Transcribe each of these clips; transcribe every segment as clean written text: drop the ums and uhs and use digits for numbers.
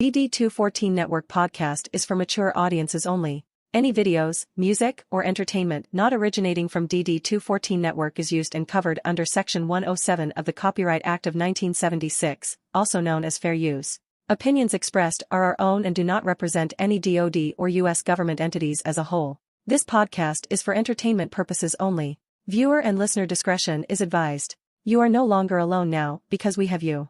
DD214 Network podcast is for mature audiences only. Any videos, music, or entertainment not originating from DD214 Network is used and covered under Section 107 of the Copyright Act of 1976, also known as fair use. Opinions expressed are our own and do not represent any DoD or U.S. government entities as a whole. This podcast is for entertainment purposes only. Viewer and listener discretion is advised. You are no longer alone now, because we have you.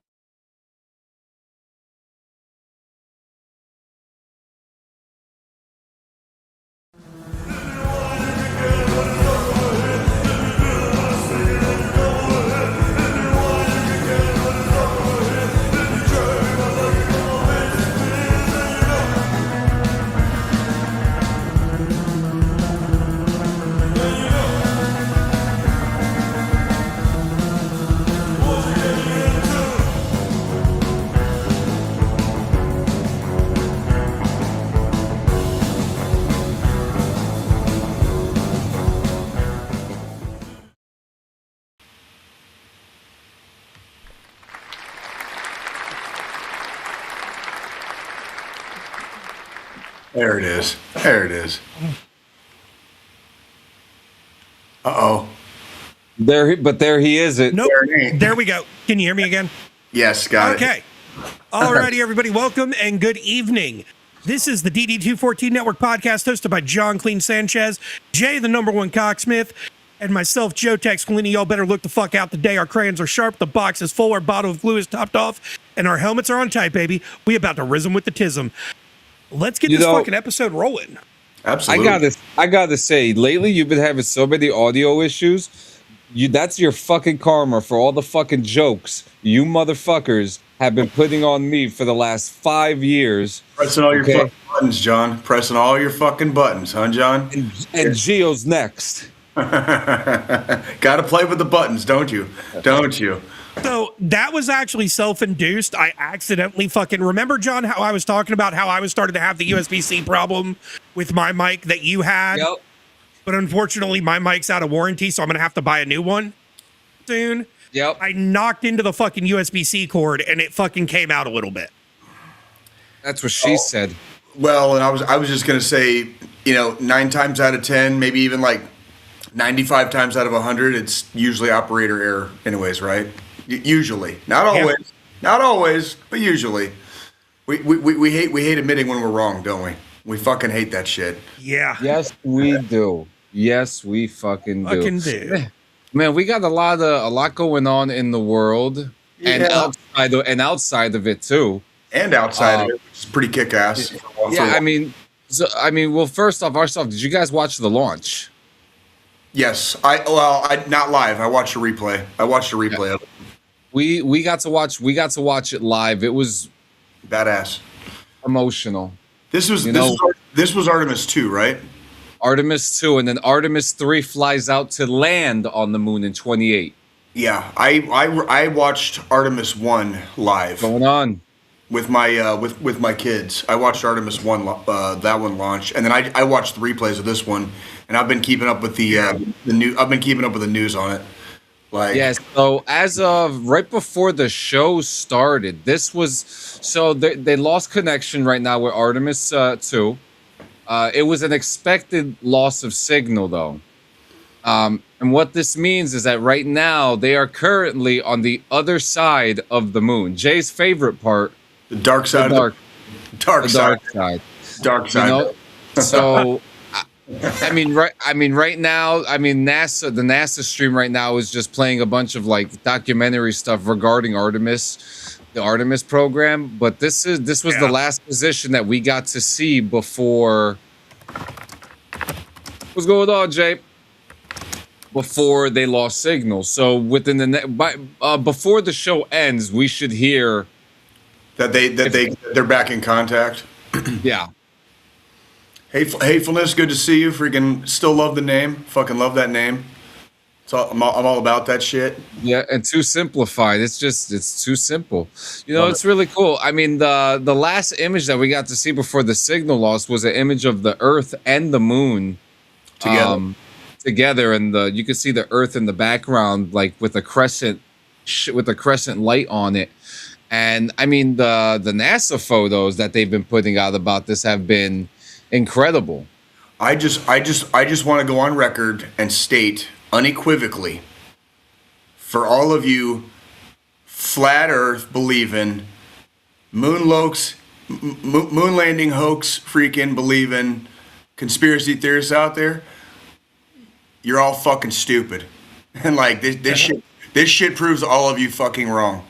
There it is. There it is. Uh-oh. There he is. Nope. There we go. Can you hear me again? Yes, got it. Okay. Alrighty, everybody. Welcome and good evening. This is the DD214 Network podcast hosted by John Clean Sanchez, Jay, the #1 cocksmith, and myself, Joe Squillini. Y'all better look the fuck out today. Our crayons are sharp, the box is full, our bottle of glue is topped off, and our helmets are on tight, baby. We about to rizm with the tism. Let's get this fucking episode rolling. Absolutely. I gotta say, lately you've been having so many audio issues. That's your fucking karma for all the fucking jokes you motherfuckers have been putting on me for the last 5 years. Pressing all your fucking buttons, John. Pressing all your fucking buttons, huh, John? And Gio's next. Gotta play with the buttons, don't you? Don't you? So that was actually self-induced. I accidentally remember, John, how I was talking about how I was starting to have the USB-C problem with my mic that you had. Yep. But unfortunately, my mic's out of warranty, so I'm going to have to buy a new one soon. Yep. I knocked into the fucking USB-C cord, and it fucking came out a little bit. That's what she said. Well, and I was just going to say, 9 times out of 10, maybe even like 95 times out of 100, it's usually operator error anyways, right? Usually. Not always. Yeah. Not always, but usually. We hate admitting when we're wrong, don't we? We fucking hate that shit. Yeah. Yes, we do. Yes, we fucking do. Man, we got a lot going on in the world, and outside of it too. And outside of it, which is pretty kick-ass. Yeah, well, first off, did you guys watch the launch? Yes, I not live. I watched a replay. Of it. We got to watch it live. It was badass, emotional. This was Artemis 2, right? Artemis 2, and then Artemis 3 flies out to land on the moon in 28. Yeah, I watched Artemis 1 live. Going on with my with my kids. I watched Artemis 1 that one launch, and then I watched the replays of this one, and I've been keeping up with the new. I've been keeping up with the news on it. Yes. So as of right before the show started, they lost connection right now with Artemis 2. It was an expected loss of signal though. And what this means is that right now they are currently on the other side of the moon. Jay's favorite part. The dark side. Dark side. So right now, the NASA stream right now is just playing a bunch of documentary stuff regarding Artemis, the Artemis program. But this was the last position that we got to see before. What's going on, Jay? Before they lost signal. So within before the show ends, we should hear that they're back in contact. Yeah. Hatefulness, good to see you. Freaking still love the name. Fucking love that name. I'm all about that shit. Yeah, and too simplified. It's too simple. It's really cool. I mean, the last image that we got to see before the signal loss was an image of the Earth and the moon together, and you can see the Earth in the background, with a crescent light on it. And I mean, the NASA photos that they've been putting out about this have been incredible. I just want to go on record and state unequivocally, for all of you flat Earth believing, moon landing hoax freaking believing conspiracy theorists out there, you're all fucking stupid. And like this shit proves all of you fucking wrong.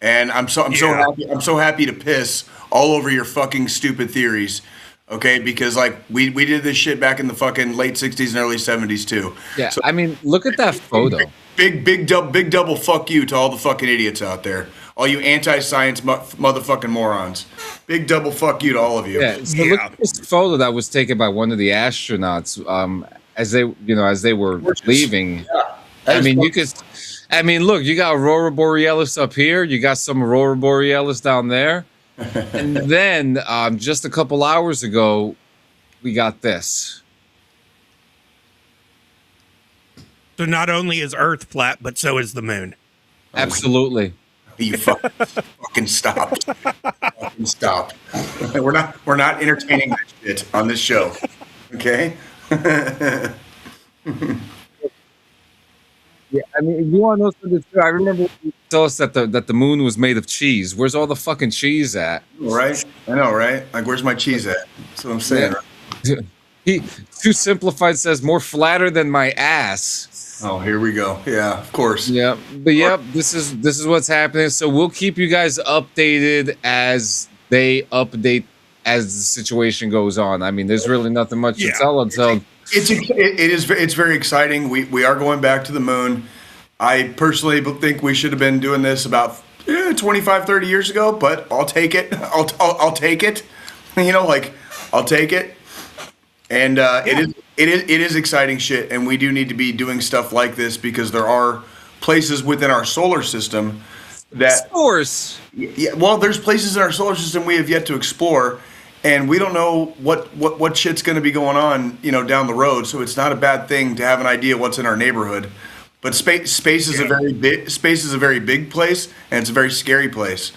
And I'm so happy to piss all over your fucking stupid theories. Okay, because like we did this shit back in the fucking late 60s and early 70s too. Yeah, so, I mean, look at that photo. Big double fuck you to all the fucking idiots out there. All you anti-science motherfucking morons. Big double fuck you to all of you. Yeah, so look at this photo that was taken by one of the astronauts as they were leaving. Yeah, I mean, look, you got Aurora Borealis up here, you got some Aurora Borealis down there. And then just a couple hours ago, we got this. So not only is Earth flat, but so is the moon. Absolutely. You fucking stop. Fucking stop. We're not entertaining that shit on this show. Okay? Yeah, I mean, you want to know something too? I remember you told us that the moon was made of cheese. Where's all the fucking cheese at? Right? I know, right? Like, where's my cheese at? That's what I'm saying. Yeah. He too simplified says more flatter than my ass. Oh, here we go. Yeah, of course. Yeah, but yeah, this is what's happening. So we'll keep you guys updated as they update as the situation goes on. I mean, there's really nothing much to tell until. It's very exciting. We are going back to the moon. I personally think we should have been doing this about 25, 30 years ago, but I'll take it. I'll take it. You know, like, I'll take it. And it is exciting shit, and we do need to be doing stuff like this because there are places within our solar system that. Of course. Yeah, well, there's places in our solar system we have yet to explore. And we don't know what shit's going to be going on, down the road. So it's not a bad thing to have an idea what's in our neighborhood. But space is a very big place, and it's a very scary place.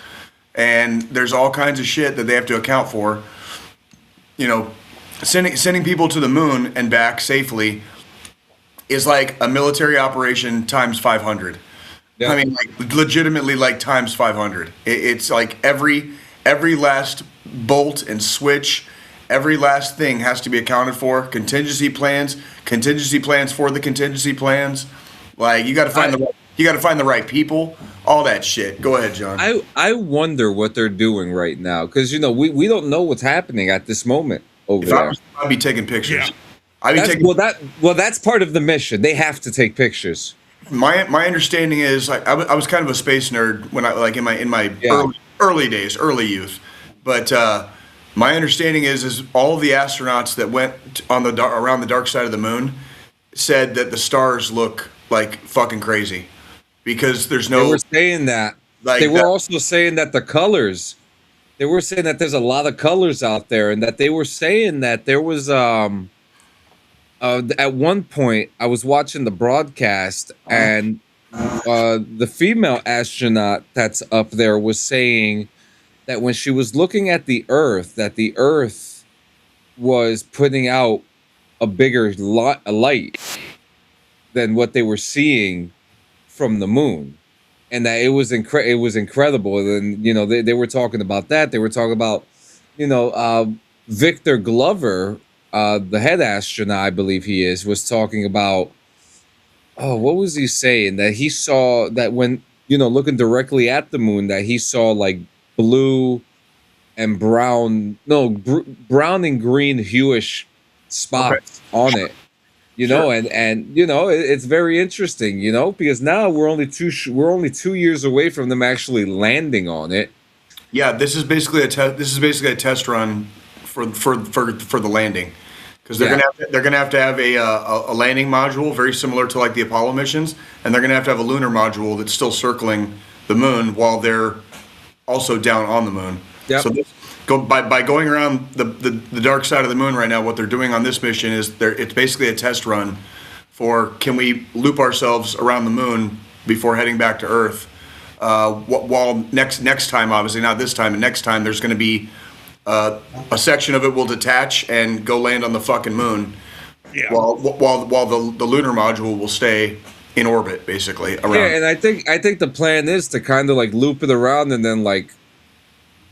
And there's all kinds of shit that they have to account for. Sending people to the moon and back safely is like a military operation times 500. Yeah. I mean, like legitimately, like times 500. It's like every last bolt and switch, every last thing has to be accounted for. Contingency plans for the contingency plans. Like you got to find the right people. All that shit. Go ahead, John. I wonder what they're doing right now because we don't know what's happening at this moment over there. I'd be taking pictures. Yeah. That's part of the mission. They have to take pictures. My understanding is like I was kind of a space nerd when I like in my early days, early youth. But my understanding is all of the astronauts that went around the dark side of the moon said that the stars look like fucking crazy because there's no. They were saying that. They were also saying that the colors. They were saying that there's a lot of colors out there, and that they were saying that there was at one point I was watching the broadcast and the female astronaut that's up there was saying that when she was looking at the Earth, that the Earth was putting out a bigger light than what they were seeing from the moon, and that it was incredible. And they were talking about that. They were talking about Victor Glover, the head astronaut, I believe he is, was talking about. Oh, what was he saying? That he saw that when looking directly at the moon, that he saw like blue and brown, brown and green hueish spots on it, and it's very interesting, because now we're only 2 years away from them actually landing on it. Yeah, this is basically a test run for the landing, because they're gonna have to have a landing module very similar to like the Apollo missions, and they're gonna have to have a lunar module that's still circling the moon while they're also down on the moon. Yep. So by going around the dark side of the moon right now, what they're doing on this mission is it's basically a test run for can we loop ourselves around the moon before heading back to Earth. While next time, obviously not this time, and next time there's going to be a section of it will detach and go land on the fucking moon. Yeah. While the lunar module will stay in orbit, basically around. Yeah, and I think the plan is to kind of like loop it around and then like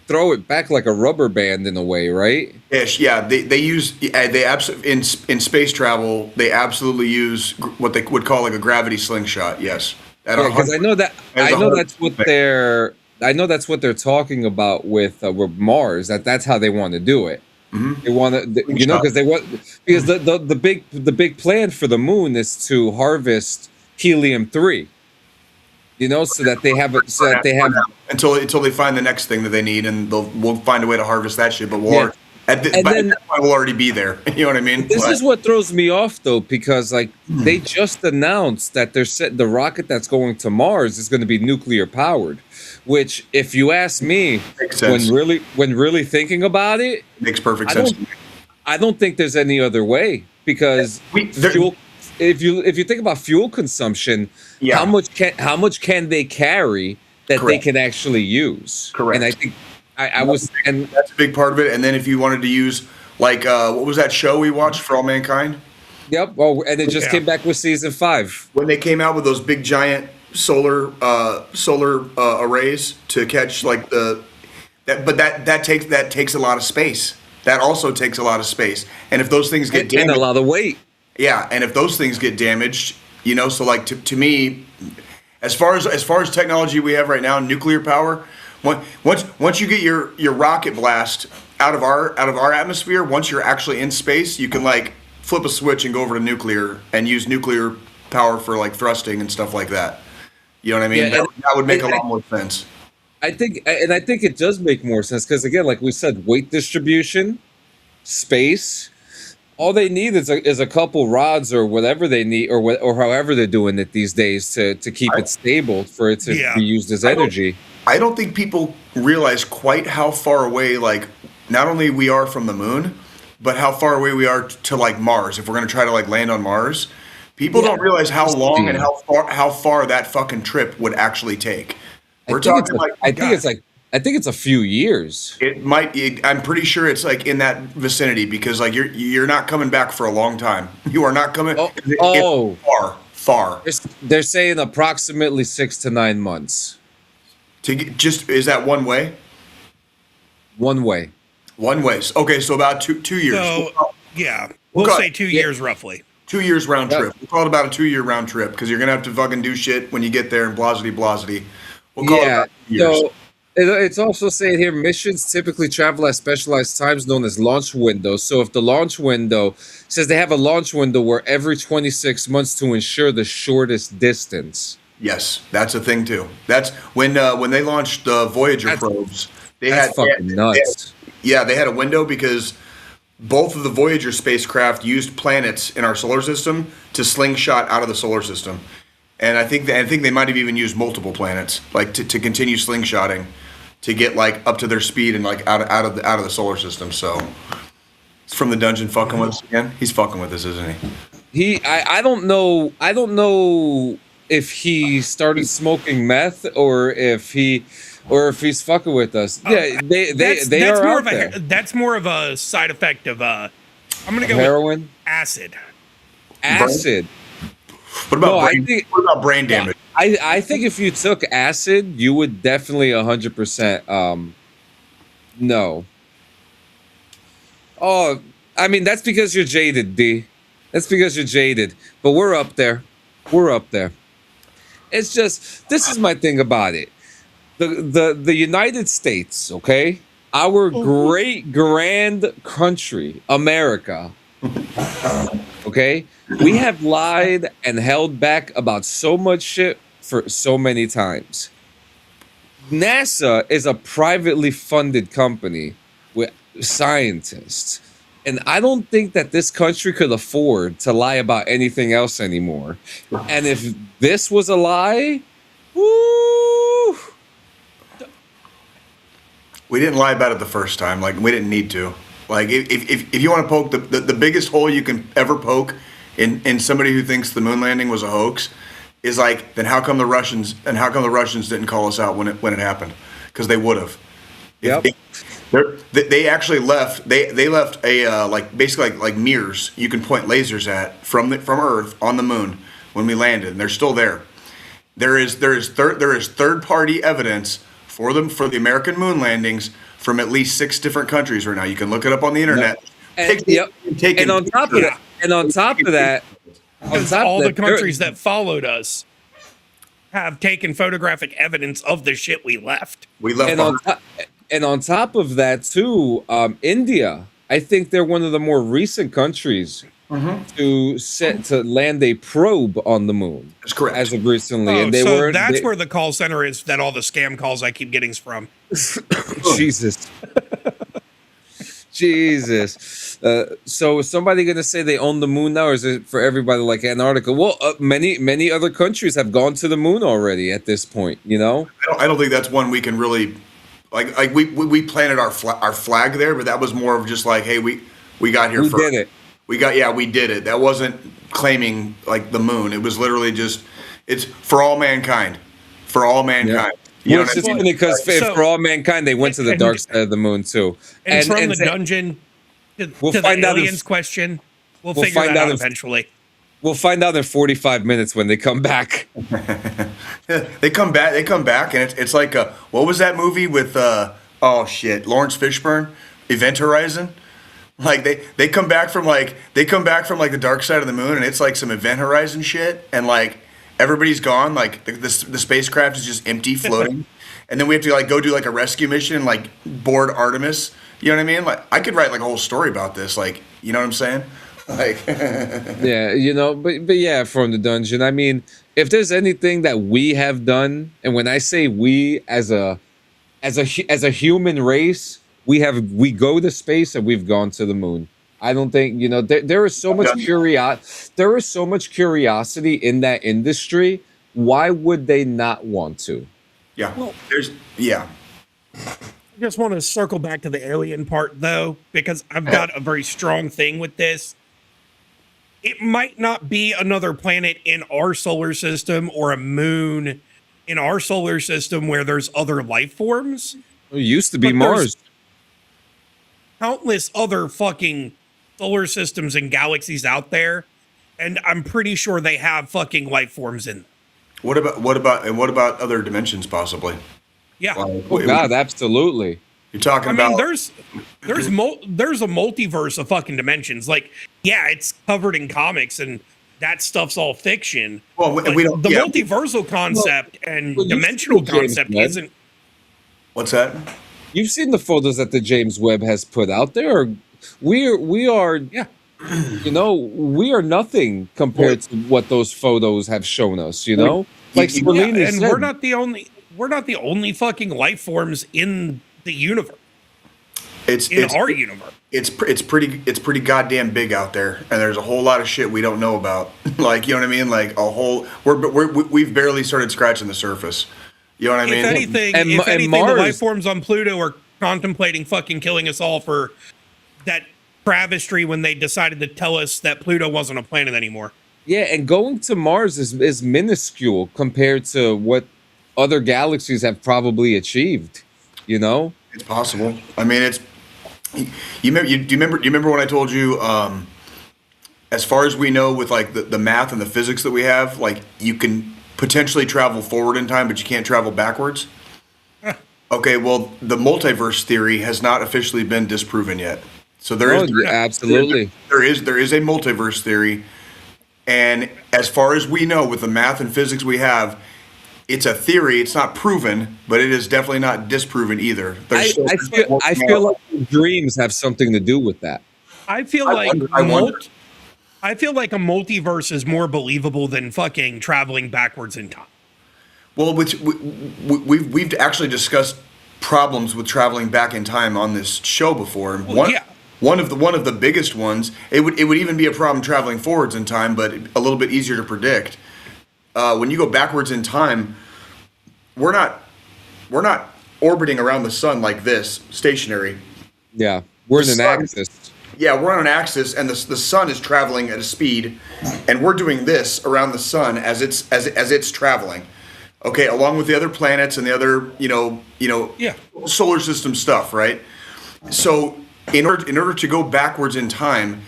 throw it back like a rubber band in a way, right? Ish, yeah. They absolutely in space travel they absolutely use what they would call like a gravity slingshot. Yes, because I know that's what they're talking about with Mars. That's how they want to do it. Mm-hmm. They want to, because the big plan for the moon is to harvest helium-3. So that they have until they find the next thing that they need, and we'll find a way to harvest that shit. But by that point we'll already be there. You know what I mean? This is what throws me off though, because like they just announced that the rocket that's going to Mars is going to be nuclear powered, which, if you ask me, when really thinking about it, makes perfect sense. I don't think there's any other way, because fuel. If you think about fuel consumption, how much can they carry that they can actually use? Correct. And I think and that's a big part of it. And then if you wanted to use like what was that show we watched, For All Mankind? Yep. Oh, and it just came back with season 5 when they came out with those big giant solar arrays to catch like that takes a lot of space. That also takes a lot of space. And if those things get damaged, and a lot of weight. Yeah, and if those things get damaged, so like to me, as far as technology we have right now, nuclear power, once you get your rocket blast out of our atmosphere, once you're actually in space, you can like flip a switch and go over to nuclear and use nuclear power for like thrusting and stuff like that. You know what I mean? Yeah, that would make a lot more sense. I think it does make more sense, because again, like we said, weight distribution, space. All they need is a couple rods or whatever they need, or however they're doing it these days to keep it stable for it to be used as energy. I don't think people realize quite how far away, like, not only we are from the moon, but how far away we are to like Mars. If we're going to try to like land on Mars, people don't realize how long and how far that fucking trip would actually take. We're talking like I think it's a few years. It might. I'm pretty sure it's like in that vicinity, because like you're not coming back for a long time. You are not coming. It's far. They're saying approximately 6 to 9 months. Is that one way? One way. Okay, so about two years. So we'll say 2 years roughly. 2 years round trip. We'll call it about a 2-year round trip, because you're gonna have to fucking do shit when you get there and blasity. We'll call it about 2 years. So it's also saying here, missions typically travel at specialized times known as launch windows. So if the launch window says they have a launch window where every 26 months to ensure the shortest distance. Yes, that's a thing too. That's when they launched the Voyager probes. They had nuts. They had a window, because both of the Voyager spacecraft used planets in our solar system to slingshot out of the solar system. And I think they might have even used multiple planets, like to continue slingshotting, to get like up to their speed and like out of the solar system. So it's from the dungeon fucking with us again. He's fucking with us, isn't he? I don't know if he started smoking meth or if he's fucking with us. Yeah, they are out there. That's more of a side effect of I'm gonna go heroin, with acid. Acid. What about brain damage? I think if you took acid, you would definitely 100% no. Oh, I mean, that's because you're jaded, D. That's because you're jaded. But we're up there. It's just, this is my thing about it. The United States, okay? Our great grand country, America. Okay? We have lied and held back about so much shit for so many times. NASA is a privately funded company with scientists. And I don't think that this country could afford to lie about anything else anymore. And if this was a lie, woo! We didn't lie about it the first time. Like, we didn't need to. Like, if you want to poke the biggest hole you can ever poke in somebody who thinks the moon landing was a hoax, is like, then how come the Russians didn't call us out when it happened? Because they would have. Yep. They actually left. They left a like basically like mirrors you can point lasers at from Earth on the moon when we landed, and they're still there. There is third party evidence for the American moon landings from at least 6 different countries right now. You can look it up on the internet. And on top of that, all the countries that followed us have taken photographic evidence of the shit we left. And on top of that too, India. I think they're one of the more recent countries to land a probe on the moon. That's correct. As of recently, Oh, and they so were that's where the call center is that all the scam calls I keep getting from. Jesus. Jesus. So is somebody going to say they own the moon now, or is it for everybody like Antarctica? Well, many other countries have gone to the moon already at this point, you know? I don't think that's one we can really like we planted our flag there, but that was more of just like, hey, we got here first. We did it. We did it. That wasn't claiming like the moon. It was literally just, it's for all mankind. For all mankind. Yeah. You know Which what I is mean? funny because for all mankind, they went to the dark side of the moon too. And from the dungeon to the aliens question, we'll figure that out eventually. We'll find out in 45 minutes when they come back. They come back, and it's like what was that movie with Lawrence Fishburne, Event Horizon? Like they come back from like the dark side of the moon, and it's like some Event Horizon shit, and like everybody's gone, like the spacecraft is just empty, floating, and then we have to like go do like a rescue mission, like board Artemis. You know what I mean? Like I could write like a whole story about this. Like, you know what I'm saying? Like yeah, you know, but yeah, from the dungeon. I mean, if there's anything that we have done, and when I say we as a human race, we go to space and we've gone to the moon. I don't think, you know, there is so much curiosity in that industry. Why would they not want to? Yeah. Well, I just want to circle back to the alien part though, because I've got a very strong thing with this. It might not be another planet in our solar system or a moon in our solar system where there's other life forms. It used to be Mars. Countless other fucking solar systems and galaxies out there, and I'm pretty sure they have fucking life forms in them. What about other dimensions possibly? Yeah. Oh God, absolutely. You're talking I mean, about there's a multiverse of fucking dimensions. Like, yeah, it's covered in comics and that stuff's all fiction. Well, we don't. The multiversal concept and dimensional concept isn't. What's that? You've seen the photos that the James Webb has put out there. We are you know, we are nothing compared to what those photos have shown us, you know? Like Squillini and said, we're not the only fucking life forms in the universe. It's our universe. It's pretty goddamn big out there, and there's a whole lot of shit we don't know about. Like, you know what I mean? Like we've barely started scratching the surface. You know what I mean? If anything, Mars, the life forms on Pluto are contemplating fucking killing us all for that travesty when they decided to tell us that Pluto wasn't a planet anymore. Yeah, and going to Mars is minuscule compared to what other galaxies have probably achieved. You know, it's possible. I mean, it's you remember when I told you, as far as we know, with like the math and the physics that we have, like you can potentially travel forward in time, but you can't travel backwards. Okay, well, the multiverse theory has not officially been disproven yet. So there is absolutely there is a multiverse theory, and as far as we know, with the math and physics we have, it's a theory. It's not proven, but it is definitely not disproven either. I feel like dreams have something to do with that. I feel like a multiverse is more believable than fucking traveling backwards in time. Well, we've actually discussed problems with traveling back in time on this show before. One of the biggest ones. It would even be a problem traveling forwards in time, but a little bit easier to predict. When you go backwards in time, we're not orbiting around the sun like this, stationary. Yeah, we're in an axis. Yeah, we're on an axis, and the sun is traveling at a speed, and we're doing this around the sun as it's traveling. Okay, along with the other planets and the other solar system stuff, right? So in order to go backwards in time,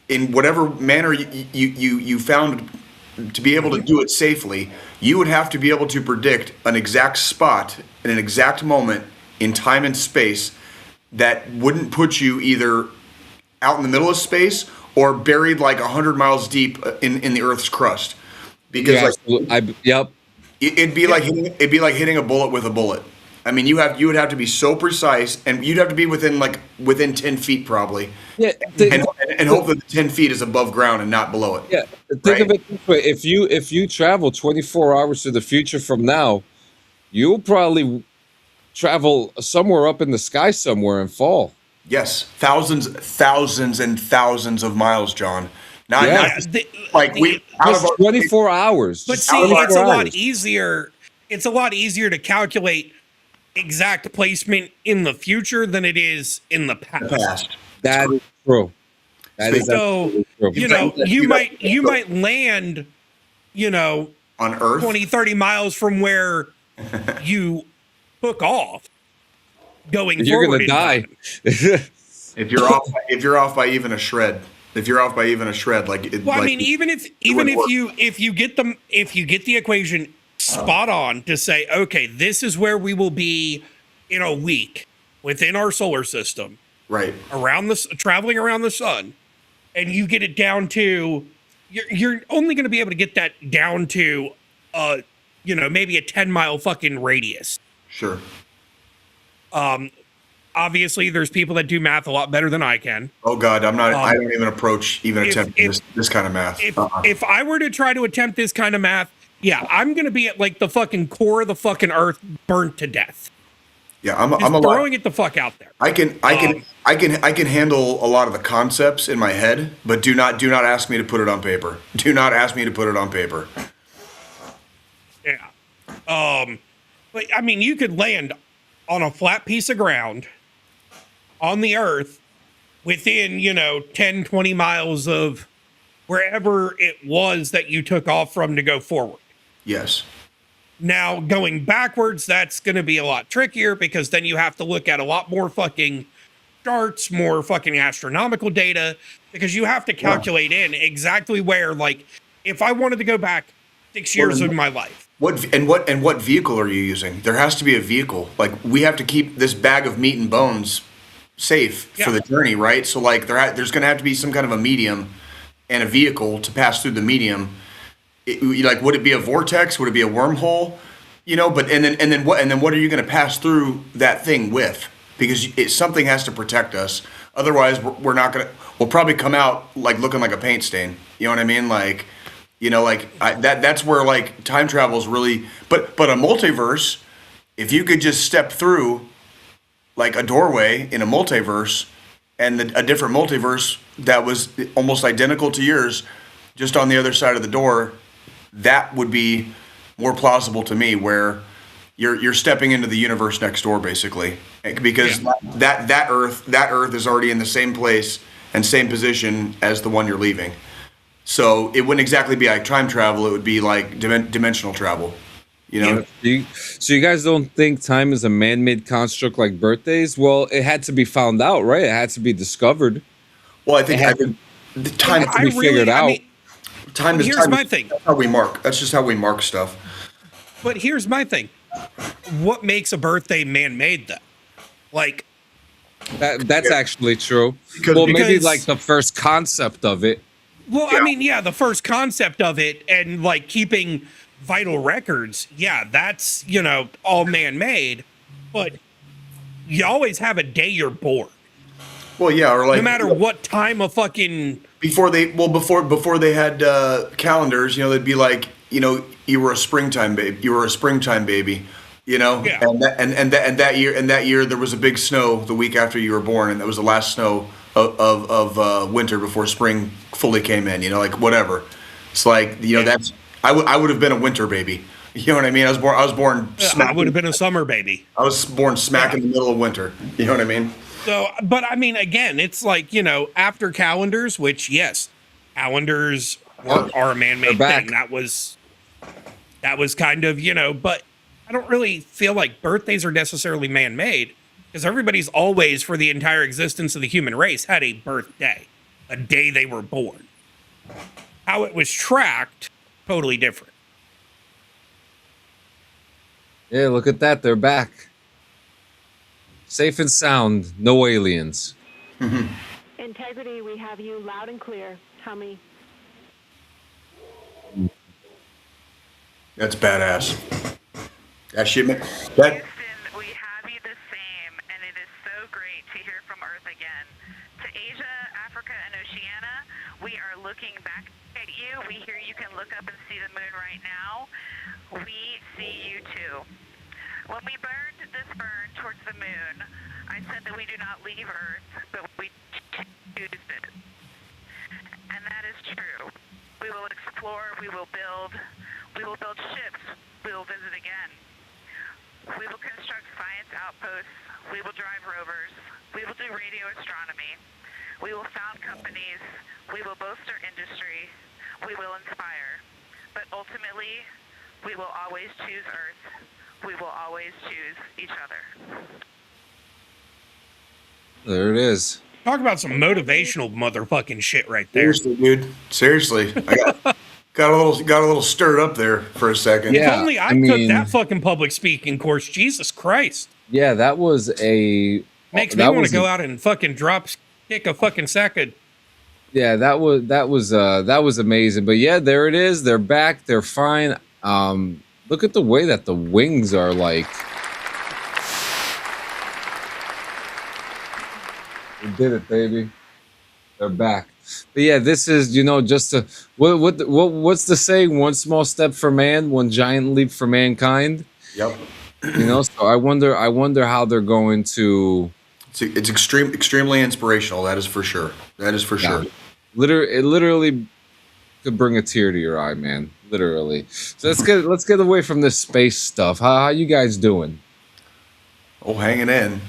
in whatever manner you found to be able to do it safely, you would have to be able to predict an exact spot in an exact moment in time and space that wouldn't put you either out in the middle of space or buried like 100 miles deep in the Earth's crust. Because it'd be like hitting a bullet with a bullet. I mean, you would have to be so precise, and you'd have to be within 10 feet probably. Yeah, and hope that the 10 feet is above ground and not below it. Yeah, think of it this way: if you travel 24 hours to the future from now, you'll probably travel somewhere up in the sky somewhere and fall. Yes, thousands and thousands of miles, John. Not 24 hours. But see, it's a lot easier. It's a lot easier to calculate exact placement in the future than it is in the past. That is true. That is so true. You might land, on Earth 20-30 miles from where you took off. You're gonna die. if you're off by even a shred. Even if you get the equation spot on to say, okay, this is where we will be in a week within our solar system, right? Traveling around the sun, and you get it down to, you're only going to be able to get that down to, maybe a 10-mile fucking radius. Sure. Obviously, there's people that do math a lot better than I can. Oh God, I'm not. I don't even attempt this kind of math. If I were to try to attempt this kind of math, yeah, I'm gonna be at like the fucking core of the fucking earth, burnt to death. Yeah, I'm throwing it the fuck out there. I can handle a lot of the concepts in my head, but do not ask me to put it on paper. Do not ask me to put it on paper. Yeah. But I mean, you could land on a flat piece of ground on the earth within, 10, 20 miles of wherever it was that you took off from to go forward. Yes. Now, going backwards, that's going to be a lot trickier because then you have to look at a lot more fucking charts, more fucking astronomical data, because you have to calculate in exactly where, like, if I wanted to go back 6 years of my life. What vehicle are you using? There has to be a vehicle. Like, we have to keep this bag of meat and bones safe for the journey, right? So, like, there's going to have to be some kind of a medium and a vehicle to pass through the medium. Would it be a vortex? Would it be a wormhole? But and then what are you going to pass through that thing with? Because something has to protect us. Otherwise, we're not going to. We'll probably come out like looking like a paint stain. You know what I mean? That's where like time travel is really. But a multiverse, if you could just step through like a doorway in a multiverse, and a different multiverse that was almost identical to yours, just on the other side of the door, that would be more plausible to me. Where you're stepping into the universe next door, basically, because that Earth is already in the same place and same position as the one you're leaving. So it wouldn't exactly be like time travel; it would be like dimensional travel. So you guys don't think time is a man-made construct like birthdays? Well, it had to be found out, right? It had to be discovered. Well, I think time had to be figured out. Time is. Here's my thing. That's how we mark. That's just how we mark stuff. But here's my thing. What makes a birthday man-made, though? Like, that's actually true. Maybe like the first concept of it. Well, I mean, the first concept of it and like keeping vital records, that's, all man-made, but you always have a day you're born. Well, or like no matter what time of fucking before they had calendars, they'd be like, you were a springtime baby. You were a springtime baby, and that year there was a big snow the week after you were born, and that was the last snow of winter before spring fully came in. Like whatever. It's like that's I would have been a winter baby. You know what I mean? I was born. I would have been a summer baby. I was born smack in the middle of winter. You know what I mean? So, but I mean, again, it's like, you know, after calendars, which yes, calendars are a man-made thing. That was kind of, you know, but I don't really feel like birthdays are necessarily man-made because everybody's always, for the entire existence of the human race, had a birthday, a day they were born. How it was tracked, totally different. Yeah, look at that. They're back. Safe and sound. No aliens. Integrity, we have you loud and clear. Tell me. That's badass. That shipment. Houston, we have you the same, and it is so great to hear from Earth again. To Asia, Africa, and Oceania, we are looking back at you. We hear you can look up and see the moon right now. We see you too. When we burned this burn towards the moon, I said that we do not leave Earth, but we choose it. And that is true. We will explore, we will build ships, we will visit again. We will construct science outposts, we will drive rovers, we will do radio astronomy, we will found companies, we will bolster industry, we will inspire. But ultimately, we will always choose Earth. We will always choose each other. There it is. Talk about some motivational motherfucking shit right there. Seriously, dude. Seriously. I got a little stirred up there for a second. Yeah, if only I took that fucking public speaking course. Jesus Christ. Yeah, that was a... Makes me want to go out and fucking kick a fucking sack of... Yeah, that was amazing. But yeah, there it is. They're back. They're fine. Look at the way that the wings are like. We did it, baby. They're back. But yeah, this is, you know, just a what's the saying? One small step for man, one giant leap for mankind. Yep. You know, so I wonder how they're going to. It's extremely inspirational. That is for sure. That is for sure. It literally could bring a tear to your eye, man. Literally. So let's get away from this space stuff. How you guys doing? Oh, hanging in.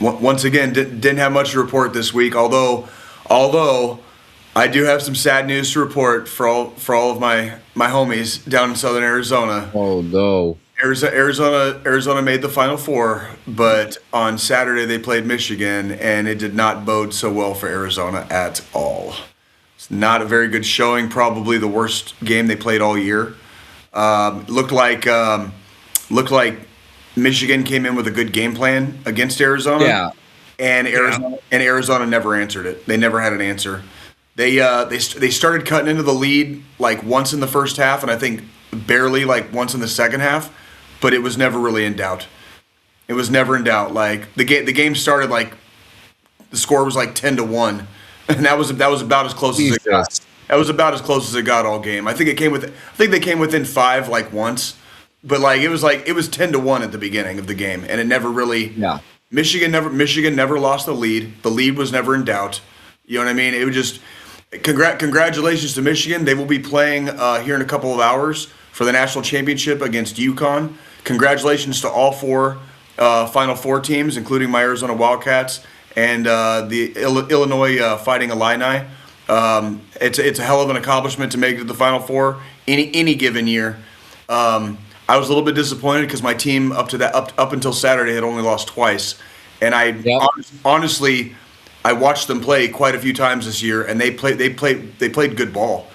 Once again, didn't have much to report this week. Although I do have some sad news to report for all of my homies down in Southern Arizona. Oh no. Arizona made the Final Four, but on Saturday they played Michigan, and it did not bode so well for Arizona at all. It's not a very good showing. Probably the worst game they played all year. Looked like Michigan came in with a good game plan against Arizona. Yeah. And Arizona never answered it. They never had an answer. They started cutting into the lead like once in the first half, and I think barely like once in the second half, but it was never really in doubt. It was never in doubt. Like the game started like the score was like 10-1, and that was about as close as it got. That was about as close as it got all game. I think they came within 5 like once, but like it was 10-1 at the beginning of the game, and it never really. Yeah. Michigan never lost the lead. The lead was never in doubt. You know what I mean? It was just congratulations to Michigan. They will be playing here in a couple of hours for the national championship against UConn. Congratulations to all 4 Final Four teams, including my Arizona Wildcats and the Illinois Fighting Illini. It's a hell of an accomplishment to make it to the Final Four any given year. I was a little bit disappointed because my team up until Saturday had only lost twice, and honestly, I watched them play quite a few times this year, and they played good ball.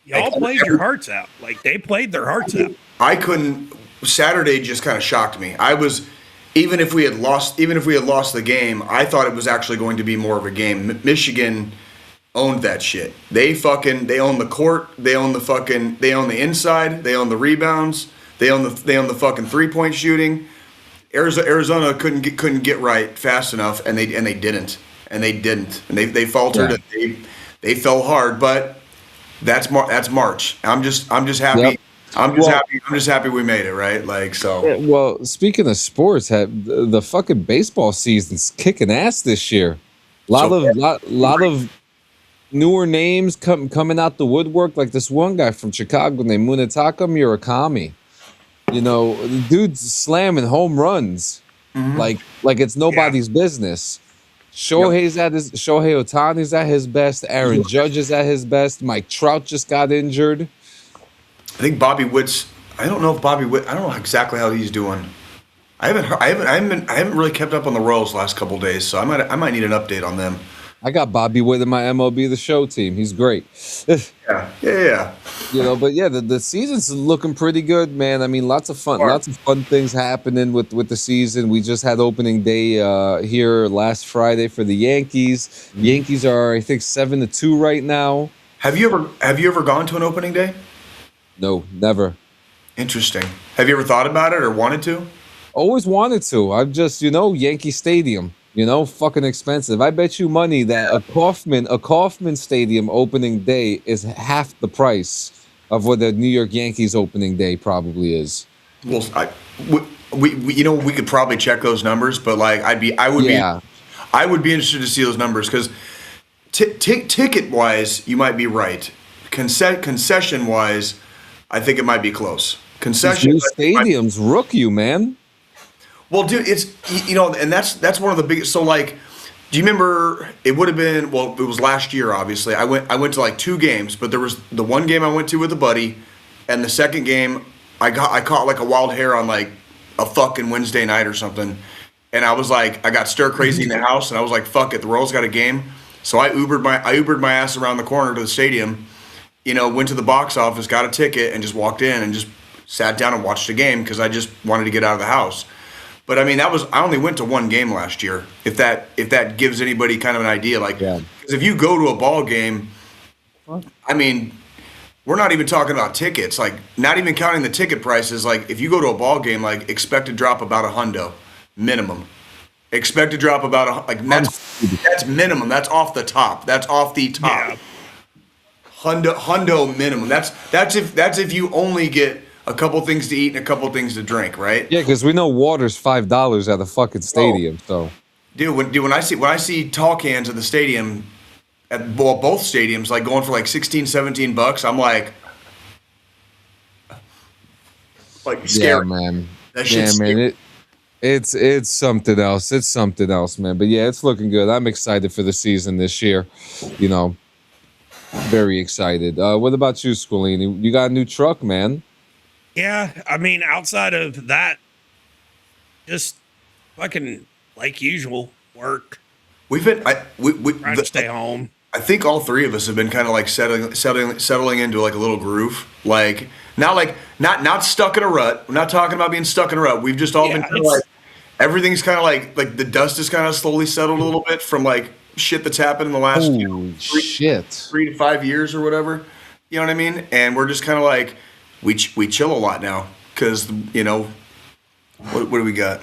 Y'all played your hearts out. Like they played their hearts out. Saturday just kind of shocked me. Even if we had lost the game, I thought it was actually going to be more of a game. Michigan owned that shit. They own the court. They own the inside. They own the rebounds. They own the fucking 3-point shooting. Arizona couldn't get right fast enough, and they didn't. And they faltered. Yeah. And they fell hard, but that's March. I'm just happy. Yep. I'm just happy we made it, right? Like so. Yeah, well, speaking of sports, the fucking baseball season's kicking ass this year. Lot of newer names coming out the woodwork, like this one guy from Chicago named Munetaka Murakami. You know, the dude's slamming home runs. Like it's nobody's business. Shohei Ohtani's at his best. Aaron Judge is at his best. Mike Trout just got injured. I think Bobby Witt's. I don't know exactly how he's doing. I haven't really kept up on the Royals the last couple of days, so I might need an update on them. I got Bobby Witt in my MLB The Show team. He's great. Yeah. But yeah, the season's looking pretty good, man. I mean, lots of fun things happening with the season. We just had opening day here last Friday for the Yankees. Yankees are, I think, 7-2 right now. Have you ever gone to an opening day? No, never. Interesting. Have you ever thought about it or wanted to? Always wanted to. I've just, Yankee Stadium. Fucking expensive. I bet you money that a Kauffman Stadium opening day is half the price of what the New York Yankees opening day probably is. Well, we could probably check those numbers, but I would be interested to see those numbers because ticket wise, you might be right. Concession wise, I think it might be close. Concession new stadiums rook you, man. Well, dude, it's and that's one of the biggest. So, do you remember? It would have been it was last year. Obviously, I went to 2 games, but there was the one game I went to with a buddy, and the second game I caught a wild hair on a fucking Wednesday night or something, and I was I got stir crazy in the house, and I was like, fuck it, the Royals got a game, so I Ubered my ass around the corner to the stadium, went to the box office, got a ticket, and just walked in and just sat down and watched the game because I just wanted to get out of the house. But I mean, I only went to one game last year. If that gives anybody kind of an idea, because if you go to a ball game, I mean, we're not even talking about tickets. Not even counting the ticket prices. If you go to a ball game, expect to drop about $100 minimum. Expect to drop about that's minimum. That's off the top. That's off the top. Yeah. $100 minimum. That's if you only get a couple things to eat and a couple things to drink, right? Yeah, because we know water's $5 at the fucking stadium. So, dude, when I see tall cans at the stadium, at both stadiums, going for $16, $17, I'm scared. Yeah, man. That shit's man. It's something else. It's something else, man. But yeah, it's looking good. I'm excited for the season this year. Very excited. What about you, Squillini? You got a new truck, man? Yeah, I mean, outside of that, just fucking like usual work. We've been trying to stay home. I think all three of us have been kind of settling into a little groove. Not stuck in a rut. We're not talking about being stuck in a rut. We've just all been kind of everything's kind of like the dust is kind of slowly settled a little bit from shit that's happened in the last 3 to 5 years or whatever. You know what I mean? And we're just kind of we chill a lot now because what do we got?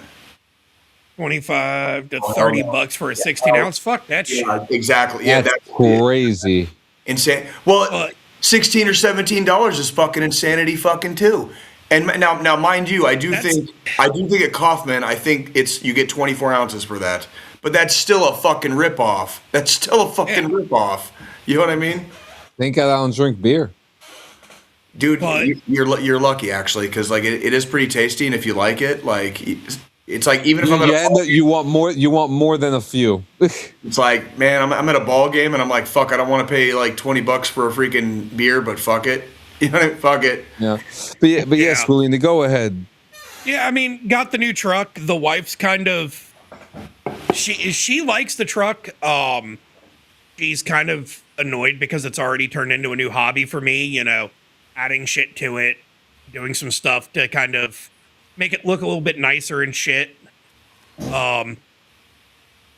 $25 to $30 for a 16-ounce. Fuck that shit. Exactly. Yeah, that's crazy. Insane. Well, $16 or $17 is fucking insanity, fucking too. And now, mind you, I do think at Kauffman, I think you get 24 ounces for that. But that's still a fucking ripoff. Ripoff. You know what I mean? Think I don't drink beer. Dude, you're lucky actually, because it is pretty tasty, and if you like it, it's even if I'm at you want more than a few. It's man, I'm at a ball game, and I'm fuck, I don't want to pay $20 for a freaking beer, but fuck it, fuck it. Yeah, but yeah, Squillini, go ahead. Yeah, I mean, got the new truck. The wife's kind of she likes the truck. She's kind of annoyed because it's already turned into a new hobby for me. Adding shit to it, doing some stuff to kind of make it look a little bit nicer and shit.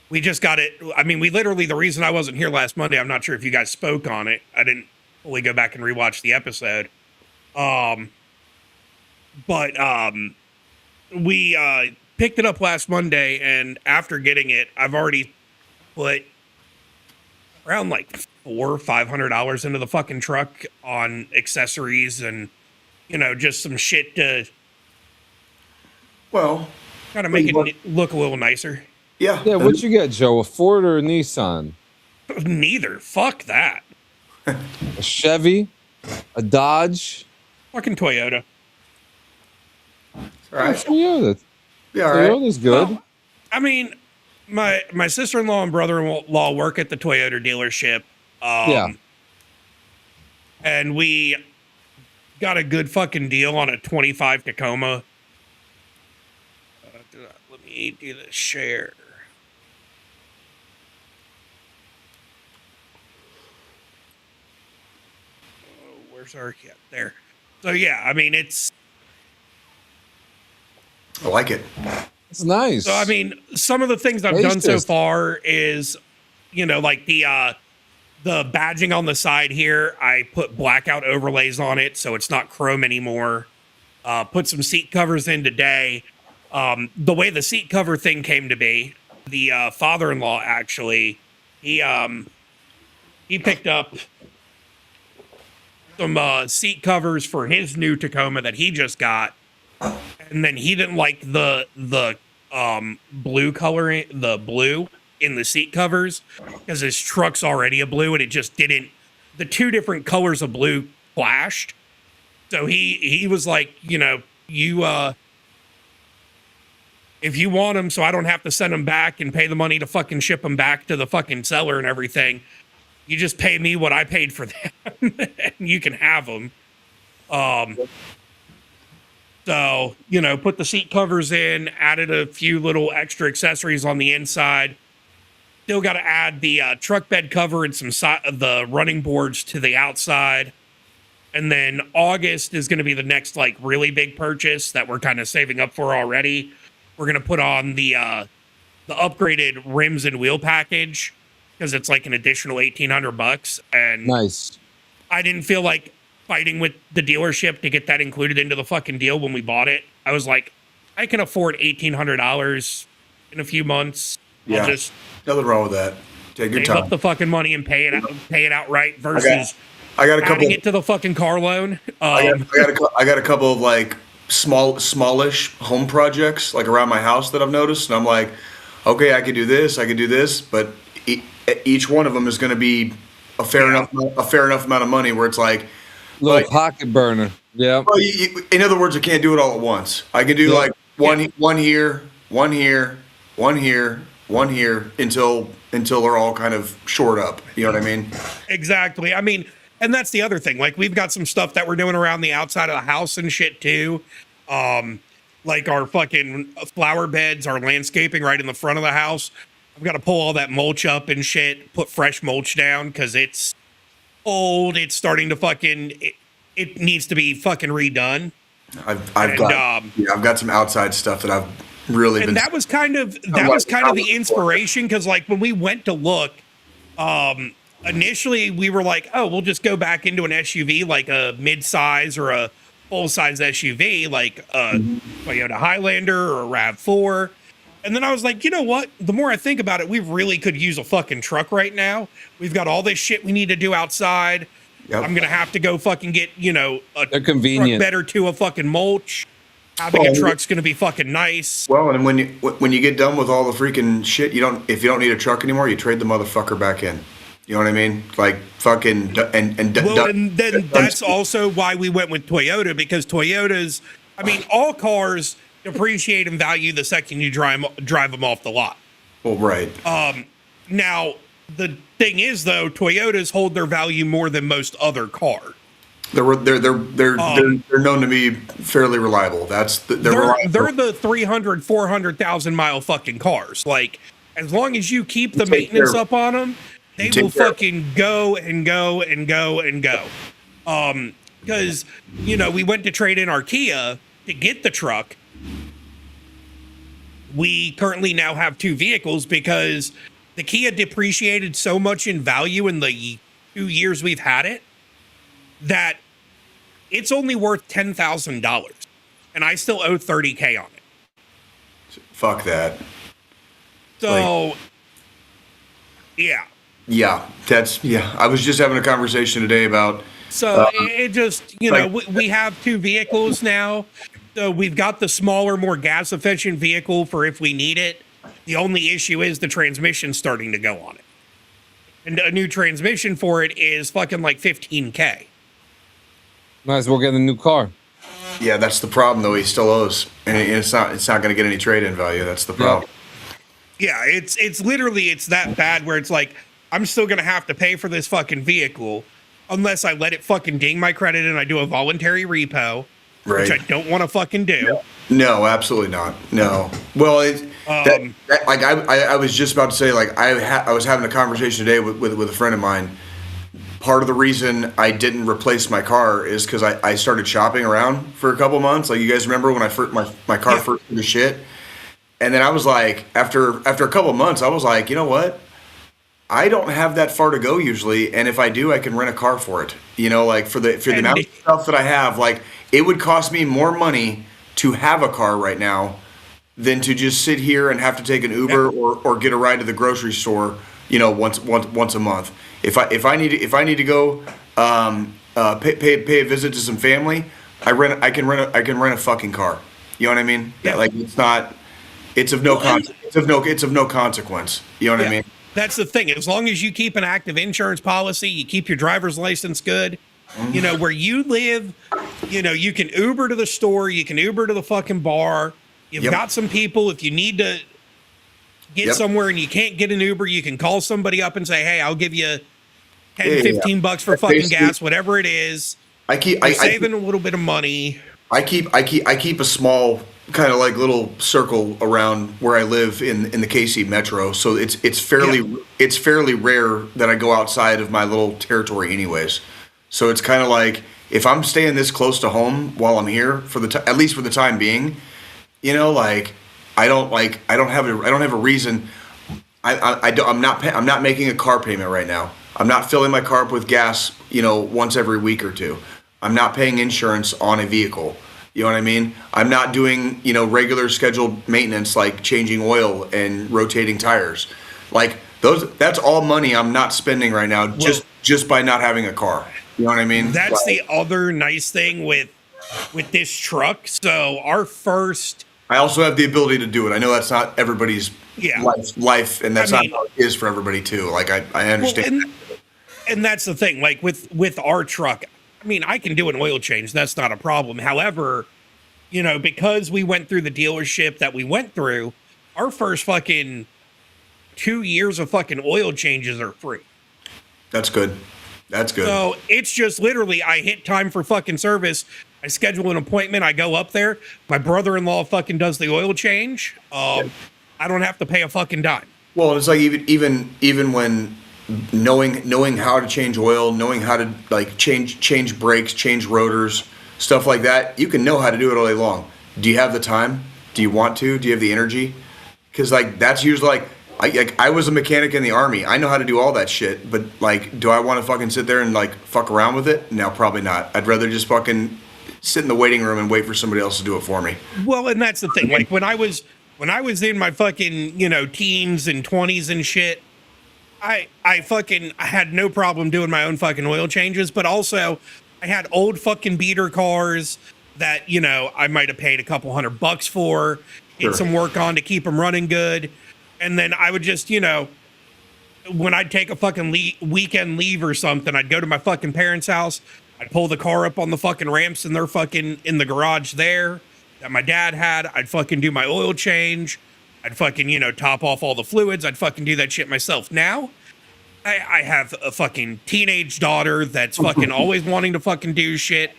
We just got it. I mean, the reason I wasn't here last Monday, I'm not sure if you guys spoke on it. I didn't fully go back and rewatch the episode. We picked it up last Monday, and after getting it, I've already put around $400 or $500 into the fucking truck on accessories and just some shit to kind of make it look a little nicer. Yeah. What'd you get, Joe? A Ford or a Nissan? Neither. Fuck that. A Chevy, a Dodge, fucking Toyota. All right. Toyota. Be all right. Toyota's good. Well, I mean, my sister-in-law and brother-in-law work at the Toyota dealership. Yeah. And we got a good fucking deal on a 25 Tacoma. Let me do the share. Oh, where's our there? So yeah, I mean it's. I like it. It's nice. So I mean, some of the things I've done so Gracious. far is, like the badging on the side here. I put blackout overlays on it, so it's not chrome anymore. Put some seat covers in today. The way the seat cover thing came to be, the father-in-law actually, he picked up some seat covers for his new Tacoma that he just got, and then he didn't like the blue color, the blue in the seat covers, because his truck's already a blue, and it just didn't. The two different colors of blue clashed, so he was like, you if you want them, so I don't have to send them back and pay the money to fucking ship them back to the fucking seller and everything, you just pay me what I paid for them, and you can have them. So, put the seat covers in, added a few little extra accessories on the inside. Still got to add the truck bed cover and some the running boards to the outside. And then August is going to be the next really big purchase that we're kind of saving up for already. We're going to put on the upgraded rims and wheel package, because it's like an additional $1,800. And Nice. I didn't feel like fighting with the dealership to get that included into the fucking deal when we bought it. I was like, I can afford $1,800 in a few months. Yeah. I'll just Nothing wrong with that. Take your save up time. the fucking money and pay it outright versus I got a couple. adding it to the fucking car loan. I got a couple of smallish home projects around my house that I've noticed, and I'm like, okay, I could do this, but each one of them is going to be a fair enough amount of money where it's like Little pocket burner. Yeah. well, in other words, I can't do it all at once. I can do one here, one here, one here, one here until they're all kind of shored up. You know what I mean? Exactly. I mean, and that's the other thing. We've got some stuff that we're doing around the outside of the house and shit too. Like our fucking flower beds, our landscaping right in the front of the house. I've got to pull all that mulch up and shit, put fresh mulch down because it's old. It's starting to fucking, it needs to be fucking redone. I've got some outside stuff that I've really been. That was kind of the inspiration, because when we went to look, initially we were like, oh, we'll just go back into an SUV, like a mid-size or a full-size SUV, like a Toyota Highlander or a RAV4. And then I was like, you know what? The more I think about it, we really could use a fucking truck right now. We've got all this shit we need to do outside. Yep. I'm going to have to go fucking get, They're convenient. truck bed or two of fucking mulch. Having a truck's going to be fucking nice. Well, and when you get done with all the freaking shit, if you don't need a truck anymore, you trade the motherfucker back in. You know what I mean? Then that's also why we went with Toyota, because Toyotas, I mean, all cars depreciate in value the second you drive them off the lot. Well, right. Now the thing is, though, Toyotas hold their value more than most other cars. They're known to be fairly reliable. They're reliable. They're the 300, 400,000 mile fucking cars. As long as you keep the maintenance up on them, they will fucking go and go and go and go. Because, we went to trade in our Kia to get the truck. We currently now have two vehicles because the Kia depreciated so much in value in the 2 years we've had it that it's only worth $10,000, and I still owe $30K on it. Fuck that. So, yeah. Yeah, I was just having a conversation today about. So it just, we have two vehicles now. So we've got the smaller, more gas efficient vehicle for if we need it. The only issue is the transmission starting to go on it. And a new transmission for it is fucking $15K. Might as well get a new car. Yeah, that's the problem though. He still owes, and it's not going to get any trade-in value. That's the problem. Yeah, it's literally it's that bad where it's like I'm still gonna have to pay for this fucking vehicle unless I let it fucking ding my credit and I do a voluntary repo, Right. which I don't want to fucking do. No, absolutely not. No. Well, like I was just about to say, like I was having a conversation today with a friend of mine. Part of the reason I didn't replace my car is because I started shopping around for a couple months. Like you guys remember when I first my car first did the shit, and then I was like, after a couple months, I was like, you know what? I don't have that far to go usually, and if I do, I can rent a car for it. You know, like for the amount of stuff that I have, like it would cost me more money to have a car right now than to just sit here and have to take an Uber or get a ride to the grocery store, you know, once a month. If I need to go pay a visit to some family, I can rent a fucking car. You know what I mean? Yeah. Like it's of no consequence. You know what I mean? That's the thing. As long as you keep an active insurance policy, you keep your driver's license good, you know, where you live, you know, you can Uber to the store, you can Uber to the fucking bar. You've got some people, if you need to get somewhere and you can't get an Uber, you can call somebody up and say, hey, I'll give you 10, 15 bucks for fucking gas, whatever it is. You're saving a little bit of money. I keep a small kind of like little circle around where I live in the KC metro, so it's fairly rare that I go outside of my little territory anyways. So it's kind of like if I'm staying this close to home while I'm here for at least for the time being, you know, like I don't have a reason. I'm not making a car payment right now. I'm not filling my car up with gas, you know, once every week or two. I'm not paying insurance on a vehicle. You know what I mean? I'm not doing, you know, regular scheduled maintenance like changing oil and rotating tires. Like that's all money I'm not spending right now just by not having a car. You know what I mean? That's the other nice thing with this truck. So I also have the ability to do it. I know that's not everybody's life, and that's not how it is for everybody too. Like I understand. And that's the thing. Like with our truck, I mean, I can do an oil change. That's not a problem. However, you know, because we went through the dealership that we went through, our first fucking 2 years of fucking oil changes are free. That's good. That's good. So it's just literally, I hit time for fucking service. I schedule an appointment. I go up there. My brother-in-law fucking does the oil change. I don't have to pay a fucking dime. Well, it's like even when knowing how to change oil, knowing how to like change brakes, change rotors, stuff like that, you can know how to do it all day long. Do you have the time? Do you want to? Do you have the energy? Because like that's usually like I was a mechanic in the Army. I know how to do all that shit, but like, do I want to fucking sit there and like fuck around with it? No, probably not. I'd rather just fucking sit in the waiting room and wait for somebody else to do it for me. Well, and that's the thing. Like when I was in my fucking, you know, teens and 20s and shit, I had no problem doing my own fucking oil changes, but also I had old fucking beater cars that, you know, I might have paid a couple $100 for, get some work on to keep them running good. And then I would just, you know, when I'd take a fucking weekend leave or something, I'd go to my fucking parents' house. I'd pull the car up on the fucking ramps and they're fucking in the garage there that my dad had. I'd fucking do my oil change. I'd fucking, you know, top off all the fluids. I'd fucking do that shit myself. Now, I have a fucking teenage daughter that's fucking always wanting to fucking do shit.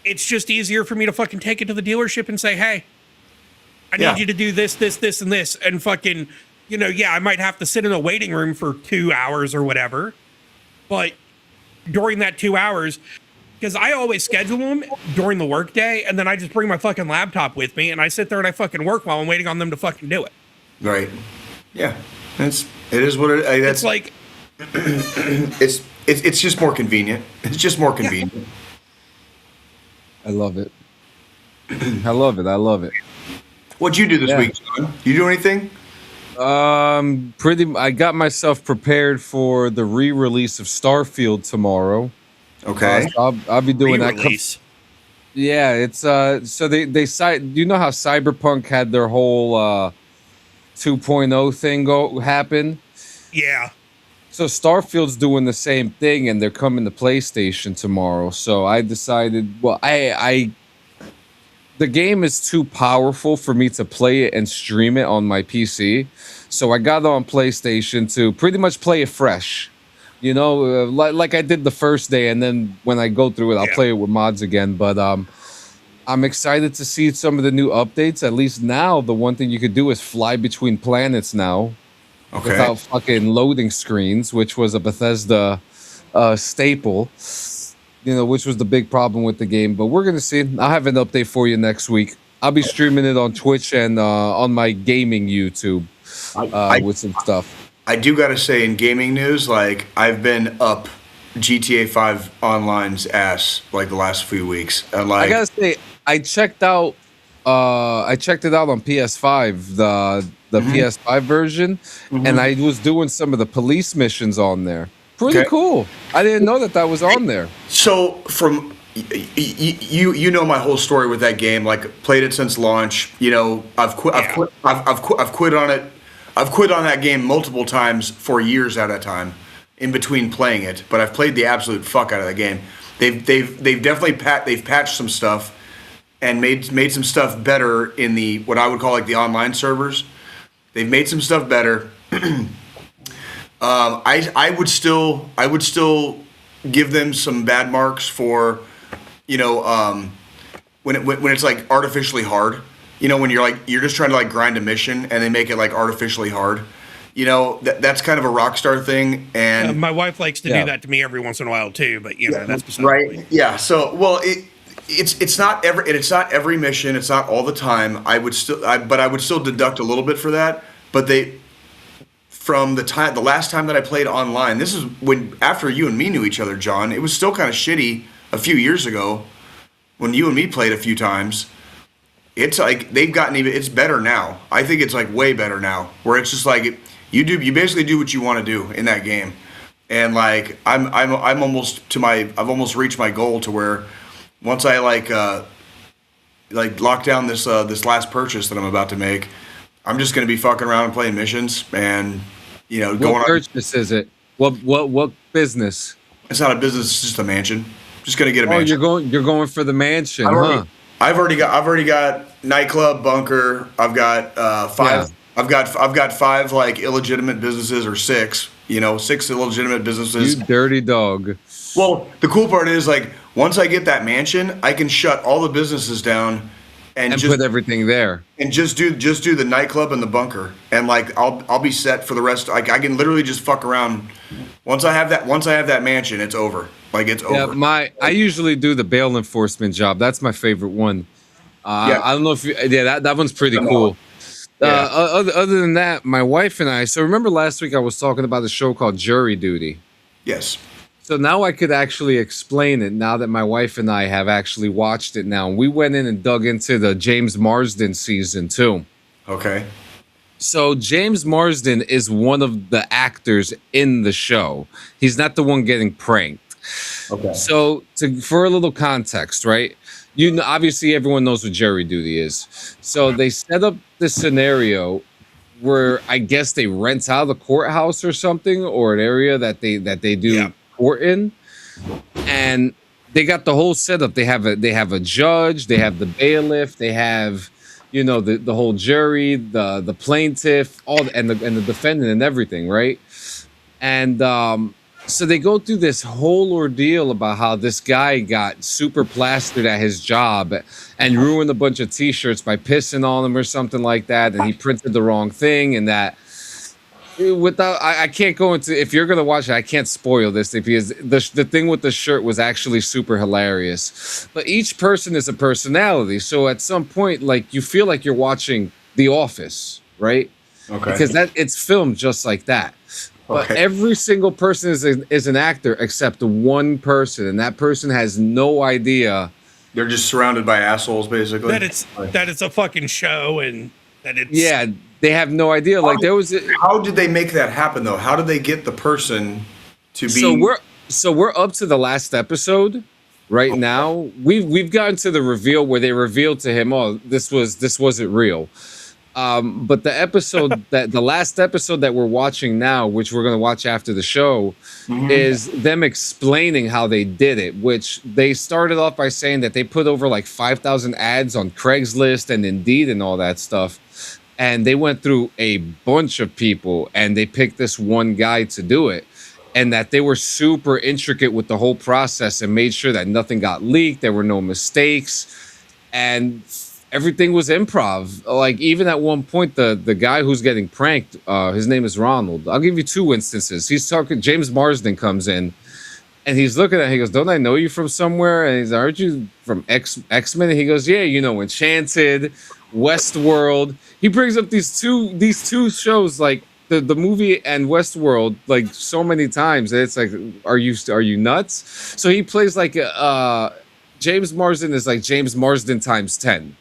It's just easier for me to fucking take it to the dealership and say, hey, I need you to do this, this, this, and this. And fucking, you know, I might have to sit in a waiting room for 2 hours or whatever. But during that 2 hours, because I always schedule them during the workday, and then I just bring my fucking laptop with me, and I sit there and I fucking work while I'm waiting on them to fucking do it. Right. Yeah. It is what it is. It's like... it's just more convenient. It's just more convenient. Yeah. I love it. I love it. What'd you do this week, John? You do anything? I got myself prepared for the re-release of Starfield tomorrow. Okay. I'll be doing re-release. That. Yeah, it's so they cite. You know how Cyberpunk had their whole 2.0 thing happen? Yeah. So Starfield's doing the same thing, and they're coming to PlayStation tomorrow. So I decided, well, the game is too powerful for me to play it and stream it on my PC. So I got it on PlayStation to pretty much play it fresh. You know, like I did the first day, and then when I go through it, I'll play it with mods again. But I'm excited to see some of the new updates. At least now, the one thing you could do is fly between planets now. Okay. Without fucking loading screens, which was a Bethesda staple, you know, which was the big problem with the game. But we're gonna see. I'll have an update for you next week. I'll be streaming it on Twitch and on my gaming YouTube with some stuff. I do gotta say, in gaming news, like I've been up GTA 5 Online's ass like the last few weeks. And like I gotta say, I checked it out on PS5, the PS5 version, and I was doing some of the police missions on there. Pretty cool. I didn't know that was on there. So from you know my whole story with that game. Like played it since launch. You know I've quit on it. I've quit on that game multiple times for years at a time, in between playing it. But I've played the absolute fuck out of the game. They've definitely patched some stuff and made some stuff better in the what I would call like the online servers. They've made some stuff better. I would still give them some bad marks for, you know, when it's like artificially hard. You know, when you're just trying to like grind a mission and they make it like artificially hard. You know, that's kind of a Rockstar thing. And my wife likes to do that to me every once in a while too. But you know, that's beside the right. point. Yeah. So it's not every mission. It's not all the time. But I would still deduct a little bit for that. But the last time that I played online, this is when after you and me knew each other, John. It was still kind of shitty a few years ago when you and me played a few times. It's like they've gotten it's better now. I think it's like way better now, where it's just like you basically do what you want to do in that game, and like I've almost reached my goal to where once I like lock down this last purchase that I'm about to make, I'm just gonna be fucking around and playing missions and you know going. What purchase is it? What business? It's not a business. It's just a mansion. Just gonna get a mansion. You're going for the mansion, huh? I've already got nightclub, bunker. I've got five. Yeah. I've got five like illegitimate businesses, or six. You know, 6 illegitimate businesses. You dirty dog. Well, the cool part is like once I get that mansion, I can shut all the businesses down and just put everything there and just do the nightclub and the bunker, and like I'll be set for the rest. Like I can literally just fuck around. Once I have that mansion, it's over. Like it's over. I usually do the bail enforcement job. That's my favorite one. I don't know if that one's pretty cool. Yeah. Other than that, my wife and I. So remember last week I was talking about a show called Jury Duty. Yes. So now I could actually explain it. Now that my wife and I have actually watched it now, and we went in and dug into the James Marsden season 2. Okay. So James Marsden is one of the actors in the show. He's not the one getting pranked. Okay. So for a little context, right? You know, obviously everyone knows what jury duty is. So they set up this scenario where I guess they rent out the courthouse or something, or an area that they do court in, and they got the whole setup. They have a judge, they have the bailiff, they have, you know, the whole jury, the plaintiff, and the defendant and everything, right? And so they go through this whole ordeal about how this guy got super plastered at his job and ruined a bunch of T-shirts by pissing on them or something like that, and he printed the wrong thing, and that. I can't go into, if you're gonna watch it, I can't spoil this because the thing with the shirt was actually super hilarious. But each person is a personality, so at some point, like you feel like you're watching The Office, right? Okay. Because it's filmed just like that. But every single person is an actor except one person, and that person has no idea. They're just surrounded by assholes, basically. That it's a fucking show, and that it's They have no idea. Like there was. How did they make that happen, though? How did they get the person to be? So we're up to the last episode right now. We've gotten to the reveal where they revealed to him, "Oh, this wasn't real." But the episode the last episode that we're watching now, which we're going to watch after the show, is them explaining how they did it, which they started off by saying that they put over like 5,000 ads on Craigslist and Indeed and all that stuff. And they went through a bunch of people and they picked this one guy to do it. And that they were super intricate with the whole process and made sure that nothing got leaked. There were no mistakes. And everything was improv. Like, even at one point, the guy who's getting pranked, his name is Ronald. I'll give you two instances. He's talking, James Marsden comes in and he's looking at him. He goes, "Don't I know you from somewhere?" And he's, "Aren't you from X-Men?" And he goes, "Yeah, you know, Enchanted, Westworld." He brings up these two shows, like the movie and Westworld, like so many times. And it's like, are you nuts? So he plays like James Marsden is like James Marsden times 10.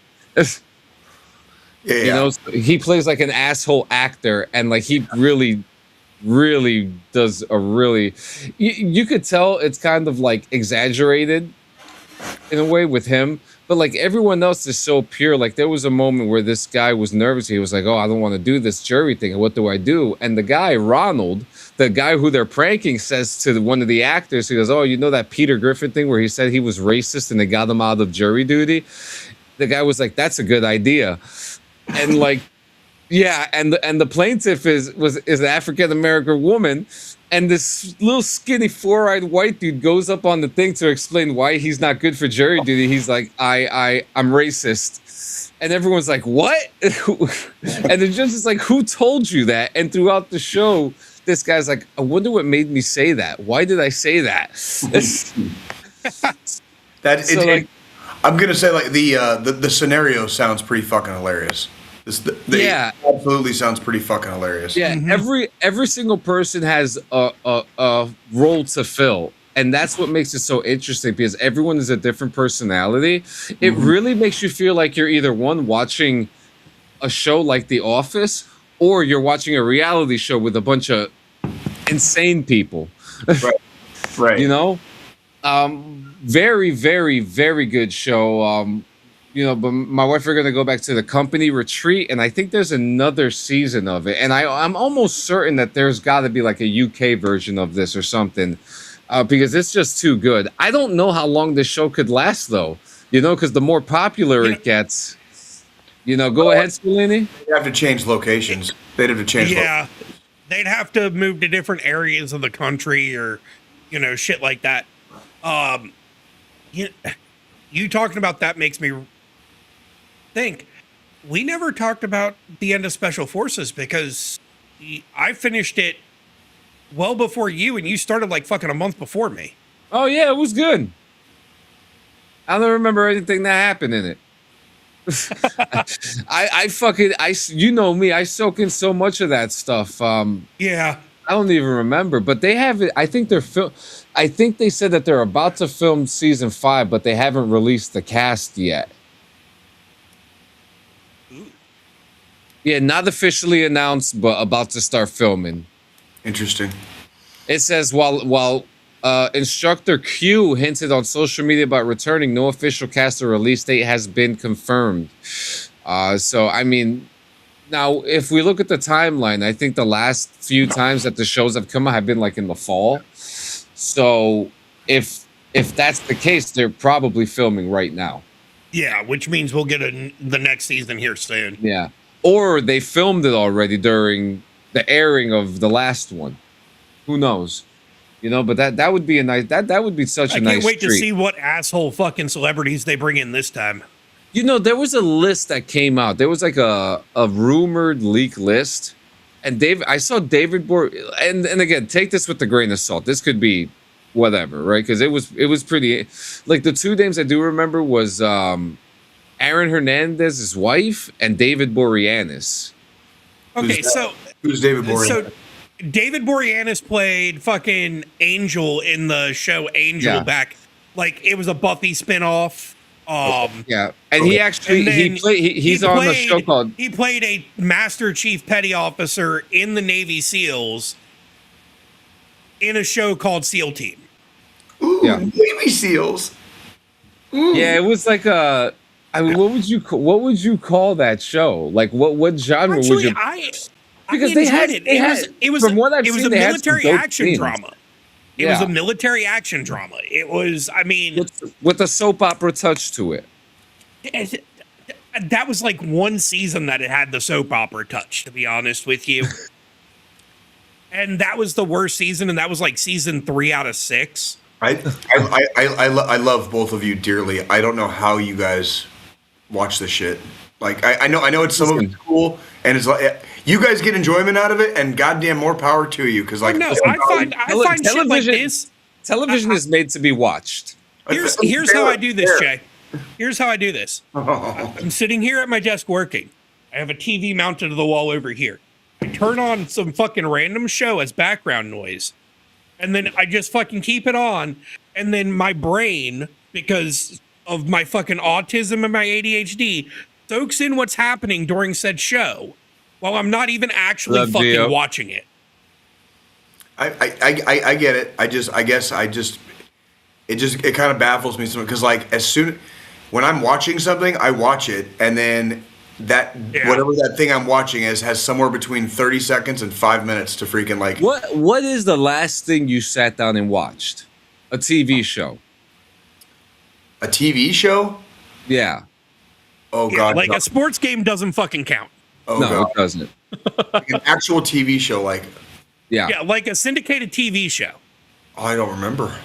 You know, so he plays like an asshole actor, and like he really does a really. You could tell it's kind of like exaggerated in a way with him. But like everyone else is so pure. Like there was a moment where this guy was nervous. He was like, "Oh, I don't want to do this jury thing. What do I do?" And the guy, Ronald, the guy who they're pranking, says to one of the actors, he goes, "Oh, you know that Peter Griffin thing where he said he was racist and they got him out of jury duty?" The guy was like, "That's a good idea." And like, yeah, and the plaintiff is an African American woman. And this little skinny four-eyed white dude goes up on the thing to explain why he's not good for jury duty. He's like, I'm racist. And everyone's like, "What?" And the judge is like, "Who told you that?" And throughout the show, this guy's like, "I wonder what made me say that. Why did I say that?" I'm gonna say like the scenario sounds pretty fucking hilarious. Yeah, absolutely sounds pretty fucking hilarious. Yeah, every single person has a role to fill, and that's what makes it so interesting because everyone is a different personality. It really makes you feel like you're either watching a show like The Office, or you're watching a reality show with a bunch of insane people. Right. You know, very, very, very good show. You know, but my wife are going to go back to the company retreat, and I think there's another season of it. And I'm almost certain that there's got to be like a UK version of this or something, because it's just too good. I don't know how long this show could last, though, you know, because the more popular it gets, you know, go ahead, Squillini. They'd have to change locations. They'd have to change locations. They'd have to move to different areas of the country or, you know, shit like that. You talking about that makes me think we never talked about the end of Special Forces because I finished it well before you, and you started like fucking a month before me. Oh yeah, it was good. I don't remember anything that happened in it. You know me, I soak in so much of that stuff. Yeah, I don't even remember, but they have it. I think they said that they're about to film season 5, but they haven't released the cast yet. Yeah, not officially announced, but about to start filming. Interesting. It says while instructor Q hinted on social media about returning, no official cast or release date has been confirmed. So I mean, now if we look at the timeline, I think the last few times that the shows have come out have been like in the fall. So if that's the case, they're probably filming right now. Yeah, which means we'll get the next season here soon. Yeah. Or they filmed it already during the airing of the last one. Who knows? You know, but that would be a nice that would be such a nice treat. I can't wait to see what asshole fucking celebrities they bring in this time. You know, there was a list that came out. There was like a rumored leak list. And I saw David and again, take this with a grain of salt. This could be whatever, right? Because it was pretty, like the two names I do remember was Aaron Hernandez's wife and David Boreanaz. Okay, who's David Boreanaz? So David Boreanaz played fucking Angel in the show Angel back, like it was a Buffy spinoff. Yeah, and he actually he's on the show called. He played a Master Chief Petty Officer in the Navy SEALs in a show called SEAL Team. Ooh, Navy SEAls. Ooh. Yeah, it was like I I mean, what would you call that show? Like, what genre would you? Because they had it. It was from what I've seen, a military action drama. It was a military action drama. It was, I mean, with a soap opera touch to it. That was like one season that it had the soap opera touch, to be honest with you. And that was the worst season, and that was like season 3 out of 6. I love both of you dearly. I don't know how you guys watch this shit. Like I know it's some of it's cool, and it's like you guys get enjoyment out of it, and goddamn more power to you. Because like no, I find shit like this. Television is made to be watched. Here's how I do this, Jay. Here's how I do this. I'm sitting here at my desk working. I have a TV mounted to the wall over here. I turn on some fucking random show as background noise. And then I just fucking keep it on. And then my brain, because of my fucking autism and my ADHD, soaks in what's happening during said show while I'm not even actually watching it. I get it. It kind of baffles me because like when I'm watching something, I watch it, and then whatever that thing I'm watching has somewhere between 30 seconds and 5 minutes to freaking like. What is the last thing you sat down and watched? A TV show. A TV show? Yeah. Oh God. Like a sports game doesn't fucking count. Oh no, God. It doesn't. Like an actual TV show, like. Yeah. Yeah, like a syndicated TV show. Oh, I don't remember.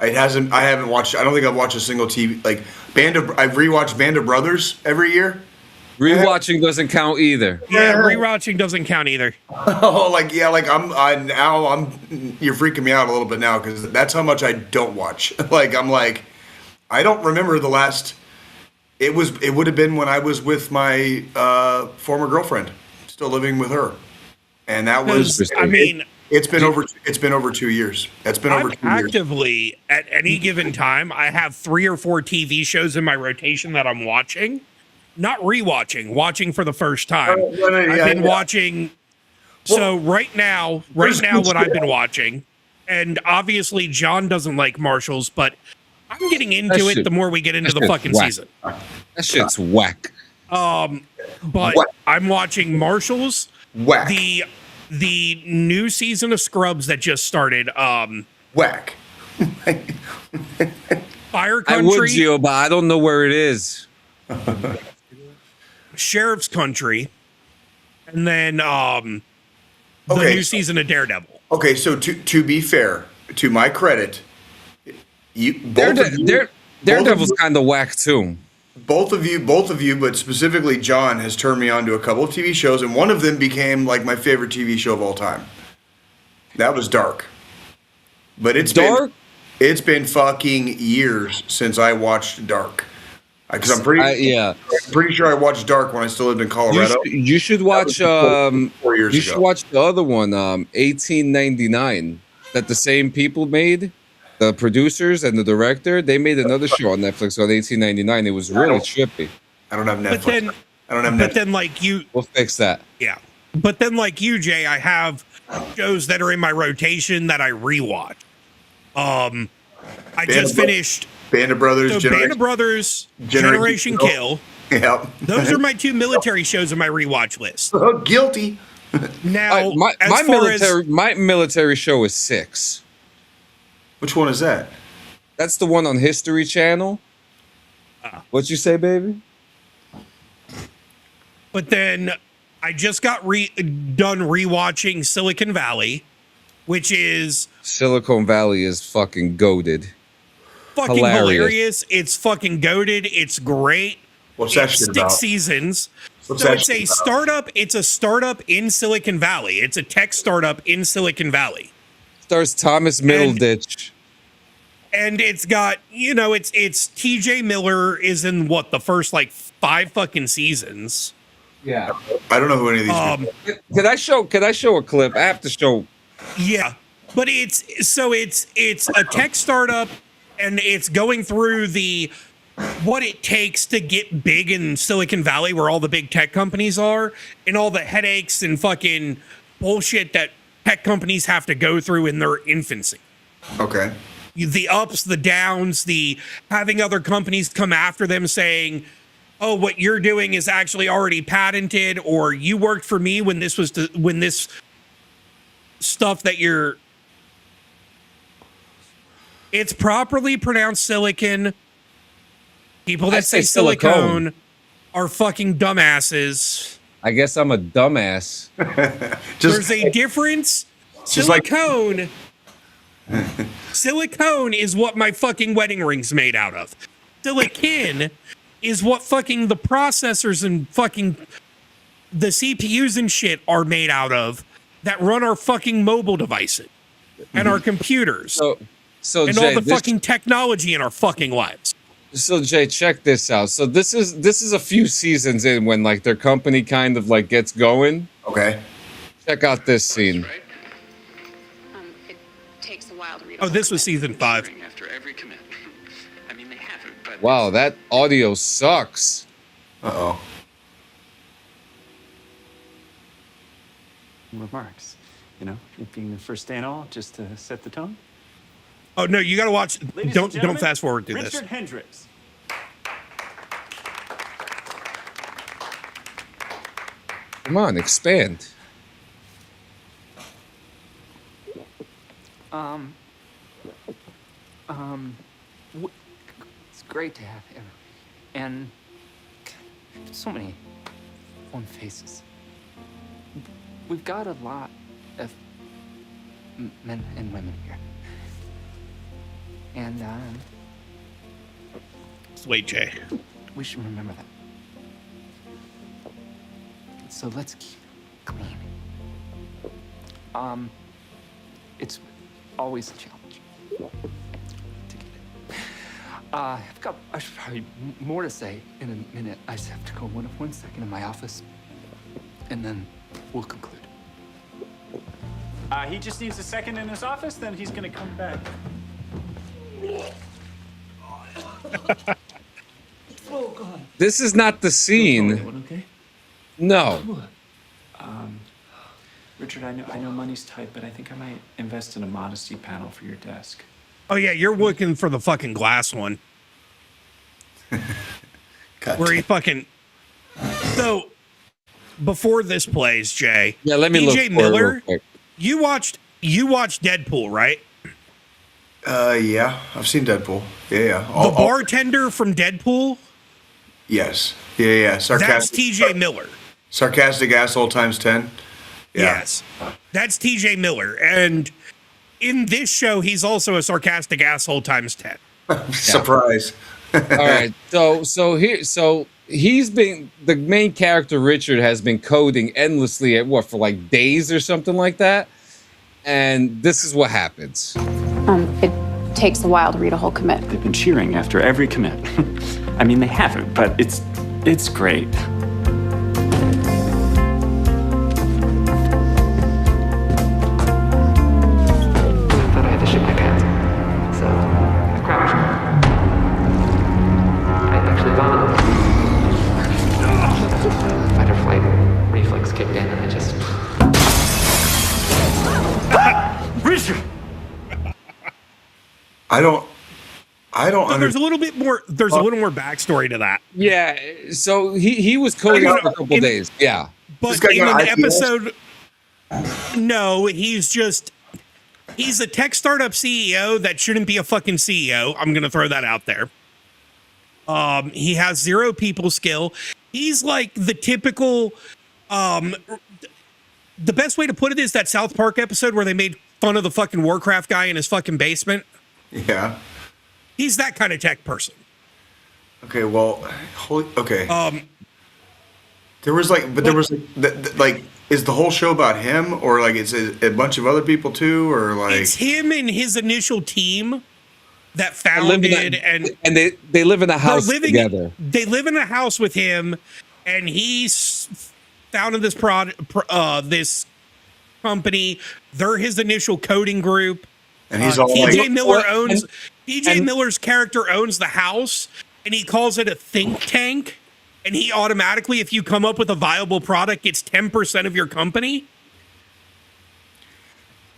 I haven't watched. I don't think I've watched a single TV like I've rewatched Band of Brothers every year. Rewatching doesn't count either. Yeah, rewatching doesn't count either. Oh, you're freaking me out a little bit now because that's how much I don't watch. I don't remember the last. It would have been when I was with my former girlfriend, still living with her, and that was. I mean. It's been over 2 years. It's been over 2 years. Actively, at any given time, I have 3 or 4 TV shows in my rotation that I'm watching. Not rewatching, watching for the first time. I've been watching. So right now, what I've been watching, and obviously John doesn't like Marshalls, but I'm getting into it the more we get into the fucking season. That shit's whack. But I'm watching Marshalls. Whack. The new season of Scrubs that just started. Whack. Fire Country. I would, Gio, but I don't know where it is. Sheriff's Country. And then the new season of Daredevil. Okay, so to be fair, to my credit, Daredevil's kind of whack too. Both of you, but specifically John has turned me on to a couple of TV shows, and one of them became like my favorite TV show of all time. That was Dark. But it's been fucking years since I watched Dark. Because I'm pretty sure I watched Dark when I still lived in Colorado. You should watch 4 years ago. Should watch the other one, 1899, that the same people made. The producers and the director, they made another show on Netflix on 1899. It was really trippy. I don't have Netflix. But then, like you, we'll fix that. Yeah, but then, like you, Jay, I have shows that are in my rotation that I rewatch. I just finished Band of Brothers. Band of Brothers, Generation Kill. Yep. Those are my 2 military shows on my rewatch list. Oh, guilty. Now, my military show is 6. Which one is that? That's the one on History Channel. What you say, baby? But then I just got done rewatching Silicon Valley, which is Silicon Valley is fucking goated. Fucking hilarious. It's fucking goated. It's great. What's that shit about? 6 seasons. It's a startup in Silicon Valley. It's a tech startup in Silicon Valley. Stars Thomas Middleditch. And it's got, it's TJ Miller is in the first like 5 fucking seasons. Yeah. I don't know who any of these people. Can I show a clip? I have to show. Yeah. But it's a tech startup, and it's going through what it takes to get big in Silicon Valley, where all the big tech companies are, and all the headaches and fucking bullshit that tech companies have to go through in their infancy. Okay. the ups, the downs, the having other companies come after them saying, oh, what you're doing is actually already patented, or you worked for me when this was when this stuff that you're. It's properly pronounced silicon. People that I say say silicone. silicone are fucking dumbasses. I guess I'm a dumbass. There's a difference. Just like- Silicone. Silicone is what my fucking wedding ring's made out of. Silicon is what fucking the processors and fucking the CPUs and shit are made out of that run our fucking mobile devices and our computers So and Jay, all the fucking technology in our fucking lives. So Jay, check this out. So this is a few seasons in when like their company kind of like gets going. Okay. Check out this scene. It takes a while to read. Oh, this was season 5. After every commit. I mean, they haven't, but Wow, that audio sucks. Uh-oh. Remarks, you know, it being the first day and all, just to set the tone. Oh no, you got to watch. Ladies and Don't gentlemen, fast forward through Richard this. Hendricks. Come on, expand. It's great to have him, and so many fun faces. We've got a lot of men and women here, and Wait, Jay. we should remember that. So let's keep it clean. It's always a challenge to get it. I should probably more to say in a minute. I just have to go one second in my office, and then we'll conclude. He just needs a second in his office, then he's gonna come back. This is not the scene. Everyone okay? No. Richard, I know money's tight, but I think I might invest in a modesty panel for your desk. Oh yeah, you're looking for the fucking glass one. Where he fucking. So before this plays, Jay. Yeah, let me DJ look for it Miller. real quick. You watched Deadpool, right? Yeah, I've seen Deadpool. Yeah. The bartender from Deadpool. Yes. Yeah. That's Sarcastic. TJ Miller. Sarcastic asshole times 10. Yeah. Yes, that's TJ Miller, and in this show, he's also a sarcastic asshole times 10. Surprise. All right. So he's been the main character. Richard has been coding endlessly at what for like days or something like that, and this is what happens. It takes a while to read a whole commit. they've been cheering after every commit. I mean, they haven't, but it's great. I thought I had to shit my pants, so I crashed. I actually vomited. Fight or flight reflex kicked in, and I just. Richard! I don't So there's understand. a little bit more. There's a little more backstory to that. Yeah. So he was coding for a couple days. Yeah. This But guy in got an IPS? episode, no, he's a tech startup CEO that shouldn't be a fucking CEO. I'm gonna throw that out there. He has 0 people skill. He's like the typical. The best way to put it is that South Park episode where they made fun of the fucking Warcraft guy in his fucking basement. Yeah. He's that kind of tech person. Okay. Well. Okay. There was like, but there was like, is the whole show about him, or like it's a bunch of other people too, or like? It's him and his initial team that founded and they live in a house together. They live in a house with him, and he's founded this this company. They're his initial coding group. And he's all TJ like, Miller owns TJ Miller's character owns the house, and he calls it a think tank. And he automatically, if you come up with a viable product, gets 10% of your company.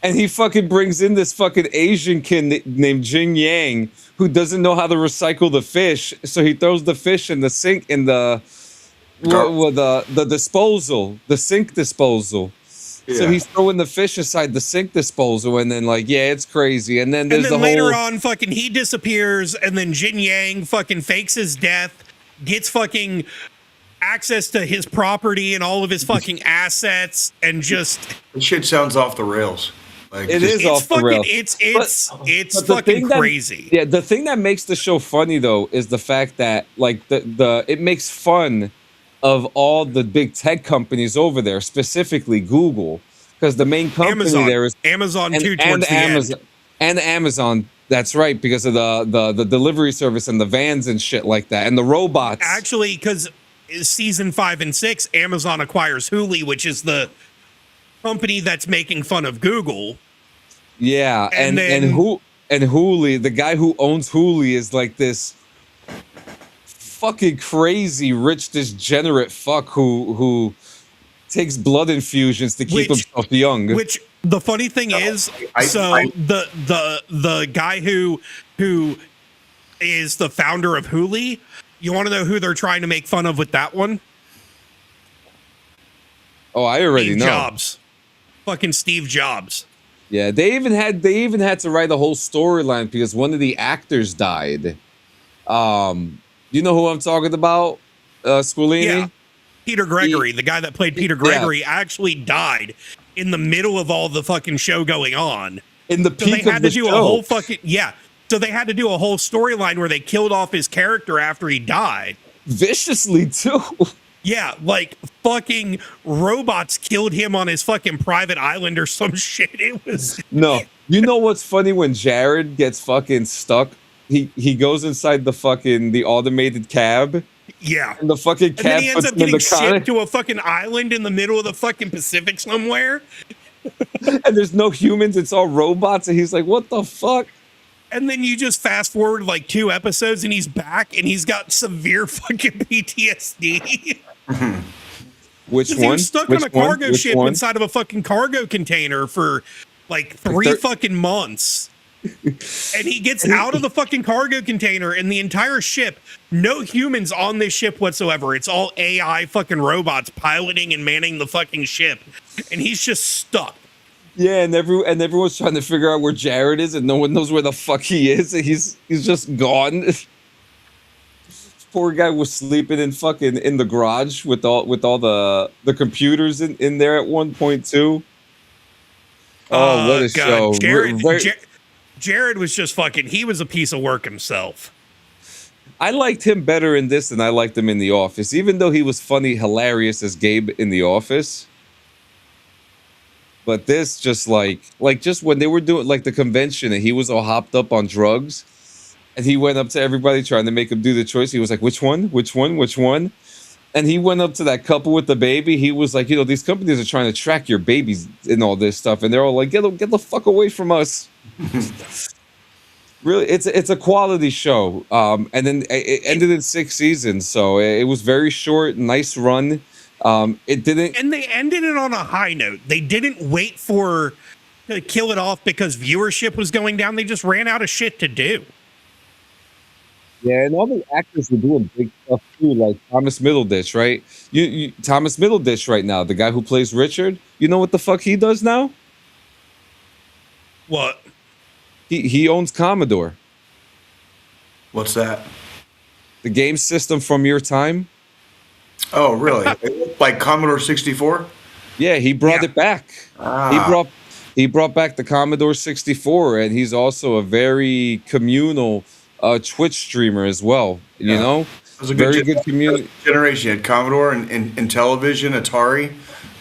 And he fucking brings in this fucking Asian kid named Jin Yang who doesn't know how to recycle the fish, so he throws the fish in the sink in the disposal, the sink disposal. Yeah. So he's throwing the fish inside the sink disposal, and then like, yeah, it's crazy. And then there's later on, fucking he disappears, and then Jin Yang fucking fakes his death, gets fucking access to his property and all of his fucking assets, and just this shit sounds off the rails. Like, it is off the rails. It's fucking crazy. Yeah, the thing that makes the show funny though is the fact that like it makes fun of all the big tech companies over there, specifically Google, because the main company there is Amazon and Amazon. That's right, because of the delivery service and the vans and shit like that, and the robots. Actually, because season 5 and 6, Amazon acquires Hulu, which is the company that's making fun of Google. Yeah, and Hulu, the guy who owns Hulu is like this fucking crazy rich degenerate fuck who takes blood infusions to keep himself young. Which the funny thing is, the guy who is the founder of Hulu, you want to know who they're trying to make fun of with that one? Oh, I already know. Jobs. Fucking Steve Jobs. Yeah, they even had to write a whole storyline because one of the actors died. You know who I'm talking about? Squillini? Yeah. Peter Gregory, the guy that played Peter Gregory, actually died in the middle of all the fucking show going on. In the peak of the show. So they had to do a whole storyline where they killed off his character after he died. Viciously, too. Yeah, like fucking robots killed him on his fucking private island or some shit. It was... No. You know what's funny? When Jared gets fucking stuck, he goes inside the automated cab. Yeah. And the fucking cab and then he ends up getting shipped car. to a fucking island in the middle of the fucking Pacific somewhere. And there's no humans, it's all robots, and he's like, what the fuck? And then you just fast forward like 2 episodes and he's back and he's got severe fucking PTSD. Which one? He was stuck on a cargo ship inside of a fucking cargo container for like 3 fucking months. And he gets out of the fucking cargo container and the entire ship, no humans on this ship whatsoever. It's all AI fucking robots piloting and manning the fucking ship. And he's just stuck. Yeah, and everyone's trying to figure out where Jared is, and no one knows where the fuck he is. And he's just gone. Poor guy was sleeping in the garage with all the computers in there at one point too. Oh, what a show! Jared was just fucking. He was a piece of work himself. I liked him better in this than I liked him in The Office, even though he was funny, hilarious as Gabe in The Office. But this just just when they were doing like the convention and he was all hopped up on drugs and he went up to everybody trying to make him do the choice. He was like, which one? Which one? Which one? And he went up to that couple with the baby. He was like, these companies are trying to track your babies and all this stuff. And they're all like, get the fuck away from us. Really, it's a quality show. And then it ended in 6 seasons. So it was very short, nice run. It didn't, and they ended it on a high note. They didn't wait to kill it off because viewership was going down. They just ran out of shit to do. Yeah, and all the actors were doing big stuff too, like Thomas Middleditch, right? Thomas Middleditch right now, the guy who plays Richard. You know what the fuck he does now? What? He owns Commodore. What's that? The game system from your time. Oh, really? Like Commodore 64? Yeah, he brought it back. He brought back the Commodore 64, and he's also a very communal Twitch streamer as well. You know, it was a very good community generation. You had Commodore and television, Atari.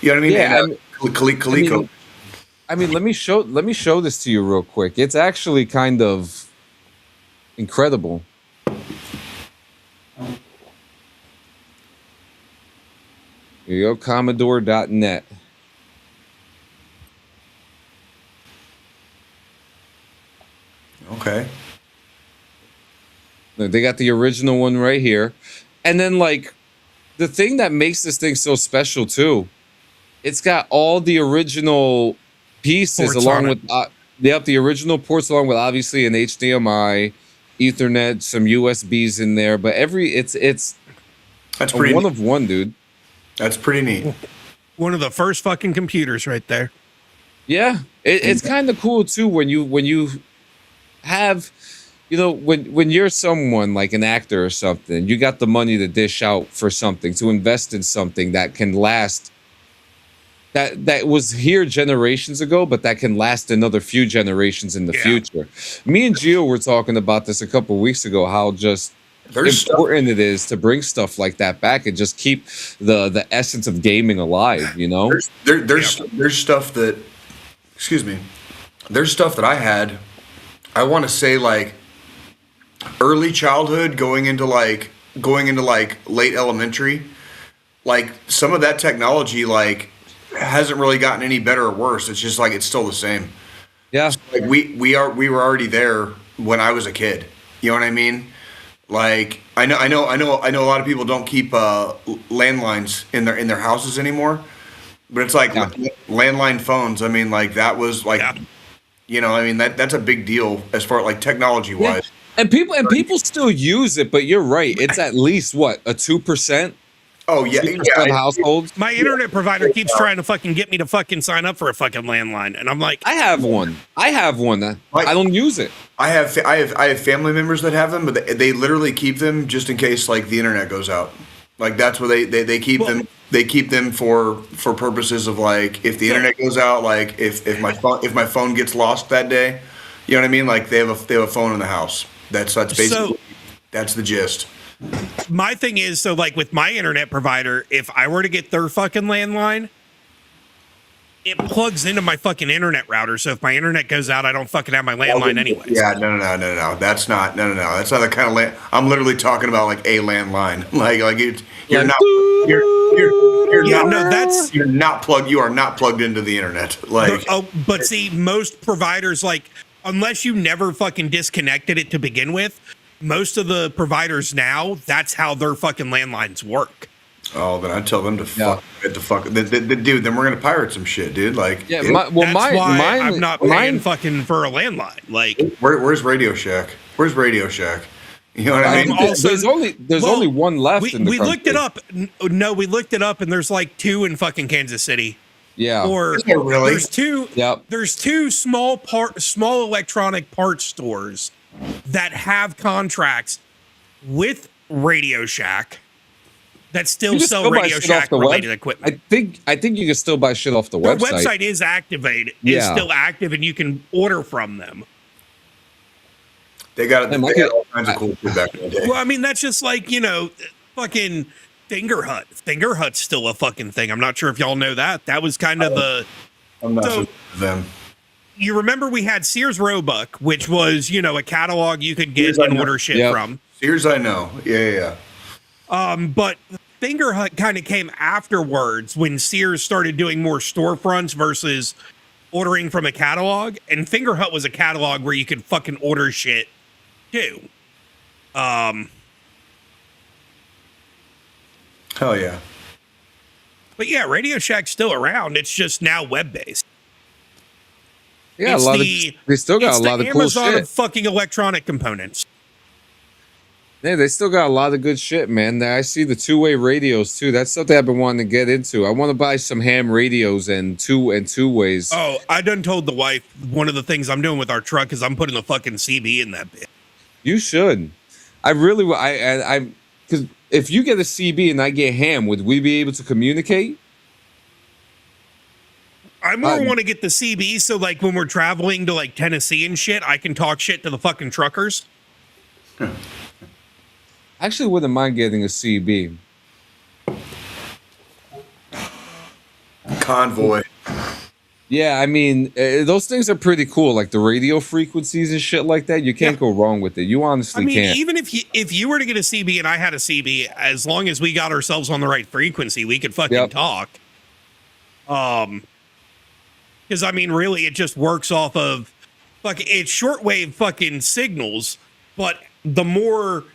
You know what I mean? Yeah, and Coleco. I mean, let me show this to you real quick. It's actually kind of incredible. Here you go, Commodore.net. Okay. They got the original one right here. And then, like, the thing that makes this thing so special, too, it's got all the original pieces Ports along on with the original ports, along with obviously an HDMI, Ethernet, some USBs in there. But it's That's pretty one neat. of one, dude. That's pretty neat. One of the first fucking computers right there. Yeah, it's kind of cool too when you have, when you're someone like an actor or something, you got the money to dish out for something, to invest in something that can last. That was here generations ago, but that can last another few generations in the future. Me and Gio were talking about this a couple of weeks ago, how just important it is to bring stuff like that back and just keep the essence of gaming alive, There's stuff that, excuse me, there's stuff that I had, I want to say like early childhood going into like late elementary, like some of that technology like hasn't really gotten any better or worse. It's just like it's still the same. Yeah. So, like we were already there when I was a kid. You know what I mean? Like I know a lot of people don't keep landlines in their houses anymore. But it's like landline phones. I mean, like that was like, I mean that's a big deal as far as like technology wise. And people still use it, but you're right. It's at least what, a 2%. Oh yeah, 2% households. My internet provider keeps trying to fucking get me to fucking sign up for a fucking landline, and I'm like, I have one. I don't use it. I have family members that have them, but they literally keep them just in case like the internet goes out. Like that's where they keep them. They keep them for purposes of like if the internet goes out, like if my phone gets lost that day, you know what I mean? Like they have a phone in the house. That's basically that's the gist. My thing is, so like with my internet provider, if I were to get their fucking landline, it plugs into my fucking internet router. So if my internet goes out, I don't fucking have my landline anyways. Yeah, no. That's not That's not the kind of land. I'm literally talking about like a landline. You're not plugged. You are not plugged into the internet. Like, but see, most providers, like, unless you never fucking disconnected it to begin with, most of the providers now, that's how their fucking landlines work. Oh, then I tell them to fuck. Dude, then we're gonna pirate some shit, dude. Like, that's why I'm not paying fucking for a landline. Like, where's Radio Shack? Where's Radio Shack? You know what I mean? There's only one left. We looked it up. No, we looked it up, and there's like 2 in fucking Kansas City. Yeah. Or really? There's 2. Yep. There's 2 small electronic parts stores that have contracts with Radio Shack that still sell Radio Shack related equipment. I think you can still buy shit off the website. Their website is activated. Is still active, and you can order from them. They got all kinds of cool shit back in the day. Well, I mean, that's just like, fucking Finger Hut. Finger Hut's still a fucking thing. I'm not sure if y'all know that. That was kind of I'm not sure them. You remember we had Sears Roebuck, which was, a catalog you could get and order shit from. Sears, I know. Yeah. But Finger Hut kind of came afterwards when Sears started doing more storefronts versus ordering from a catalog. And Finger Hut was a catalog where you could fucking order shit too. Hell yeah. But yeah, Radio Shack's still around. It's just now web-based. Yeah, they still got a lot of cool Amazon shit. Of fucking electronic components. Yeah, they still got a lot of good shit, man. I see the 2-way radios too. That's something I've been wanting to get into. I want to buy some ham radios and two ways. Oh, I done told the wife one of the things I'm doing with our truck is I'm putting a fucking CB in that bit. You should. I really, because if you get a CB and I get ham, would we be able to communicate? I more want to get the CB so like when we're traveling to like Tennessee and shit, I can talk shit to the fucking truckers. I actually wouldn't mind getting a CB. Convoy. Yeah, I mean, those things are pretty cool. Like the radio frequencies and shit like that. You can't go wrong with it. You honestly can't. Even if you were to get a CB and I had a CB, as long as we got ourselves on the right frequency, we could fucking talk. Because I mean, really, it just works off of it's shortwave fucking signals, but the more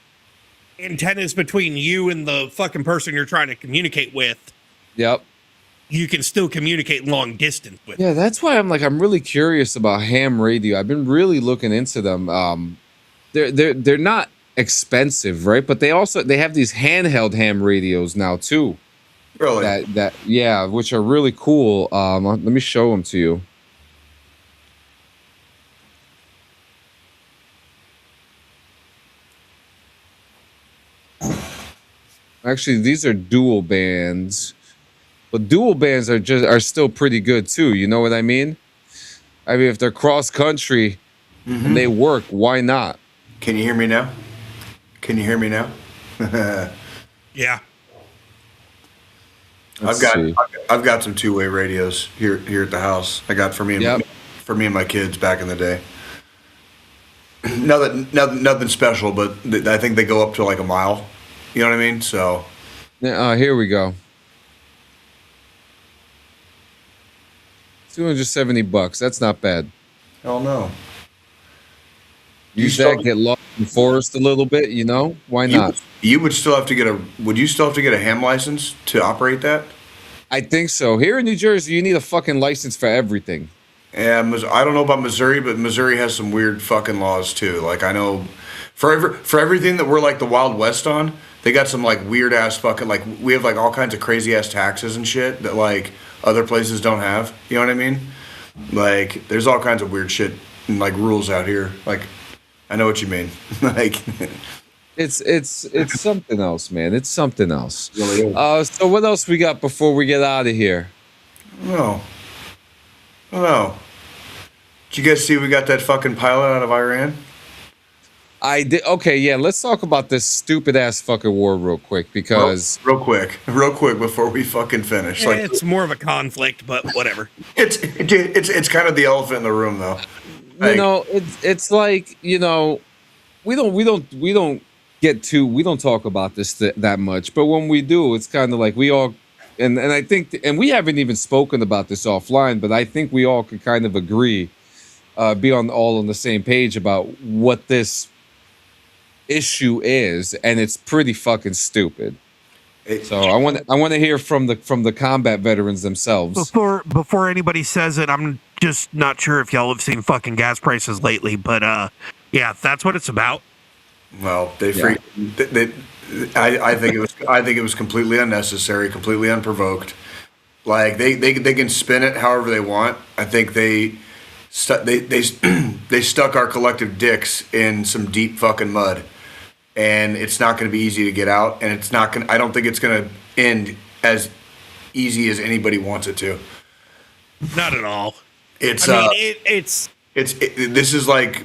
antennas between you and the fucking person you're trying to communicate with. Yep. you can still communicate long distance with. Yeah, that's why I'm really curious about ham radio. I've been really looking into them. They're not expensive, right? But they have these handheld ham radios now too. Really? Yeah, which are really cool. Let me show them to you. Actually, these are dual bands, but dual bands are still pretty good too. You know what I mean? I mean, if they're cross country and they work, why not? Can you hear me now? Can you hear me now? Yeah. I've got some two-way radios here at the house. I got for me and my kids back in the day. Nothing special, but I think they go up to like a mile. You know what I mean? So. Here we go. $270. That's not bad. Hell no. Use that, get lost in the forest a little bit, you know? Why not? You would still have to get would you still have to get a ham license to operate that? I think so. Here in New Jersey, you need a fucking license for everything. Yeah, I don't know about Missouri, but Missouri has some weird fucking laws too. Like I know for everything that we're like the Wild West on, they got some like weird ass fucking like we have like all kinds of crazy ass taxes and shit that like other places don't have. You know what I mean? Like there's all kinds of weird shit and like rules out here. Like I know what you mean. Like it's something else, man. It's something else. It really is. So what else we got before we get out of here? No. Did you guys see we got that fucking pilot out of Iran? I did. Okay, yeah. Let's talk about this stupid ass fucking war real quick because real quick before we fucking finish. Yeah, like it's more of a conflict, but whatever. It's kind of the elephant in the room, though. You know, it's like we don't talk about this that much, but when we do, it's kind of like we all and I think and we haven't even spoken about this offline, but I think we all could kind of agree, be all on the same page about what this issue is, and it's pretty fucking stupid. So I want to hear from the combat veterans themselves. Before anybody says it, I'm just not sure if y'all have seen fucking gas prices lately, but yeah, that's what it's about. Well, I think it was completely unnecessary, completely unprovoked. Like they can spin it however they want. I think they stuck our collective dicks in some deep fucking mud. And it's not going to be easy to get out, and I don't think it's going to end as easy as anybody wants it to. Not at all. This is like,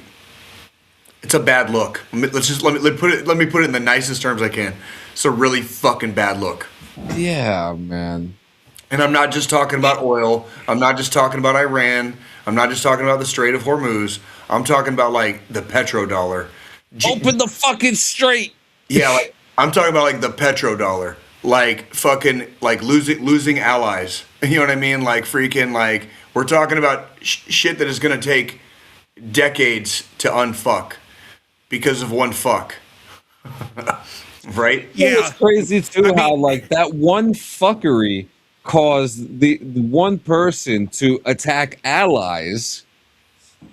it's a bad look. Let me put it in the nicest terms I can. It's a really fucking bad look. Yeah, man. And I'm not just talking about oil. I'm not just talking about Iran. I'm not just talking about the Strait of Hormuz. I'm talking about like the petrodollar. Open the fucking strait. Yeah, like I'm talking about like the petrodollar, like fucking like losing allies. You know what I mean? Like freaking like we're talking about shit that is gonna take decades to unfuck because of one fuck. Right? Yeah, it's crazy too how like that one fuckery caused the one person to attack allies.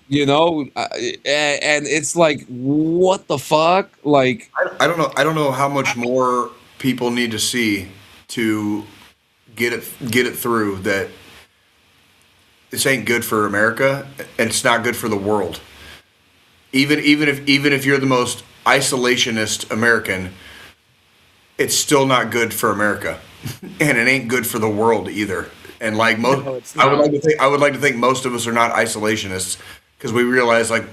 You know, and it's like, what the fuck? Like, I don't know how much more people need to see to get it through that this ain't good for America and it's not good for the world. Even if you're the most isolationist American, it's still not good for America, and it ain't good for the world either. And like most, I would like to think most of us are not isolationists. Because we realize, like,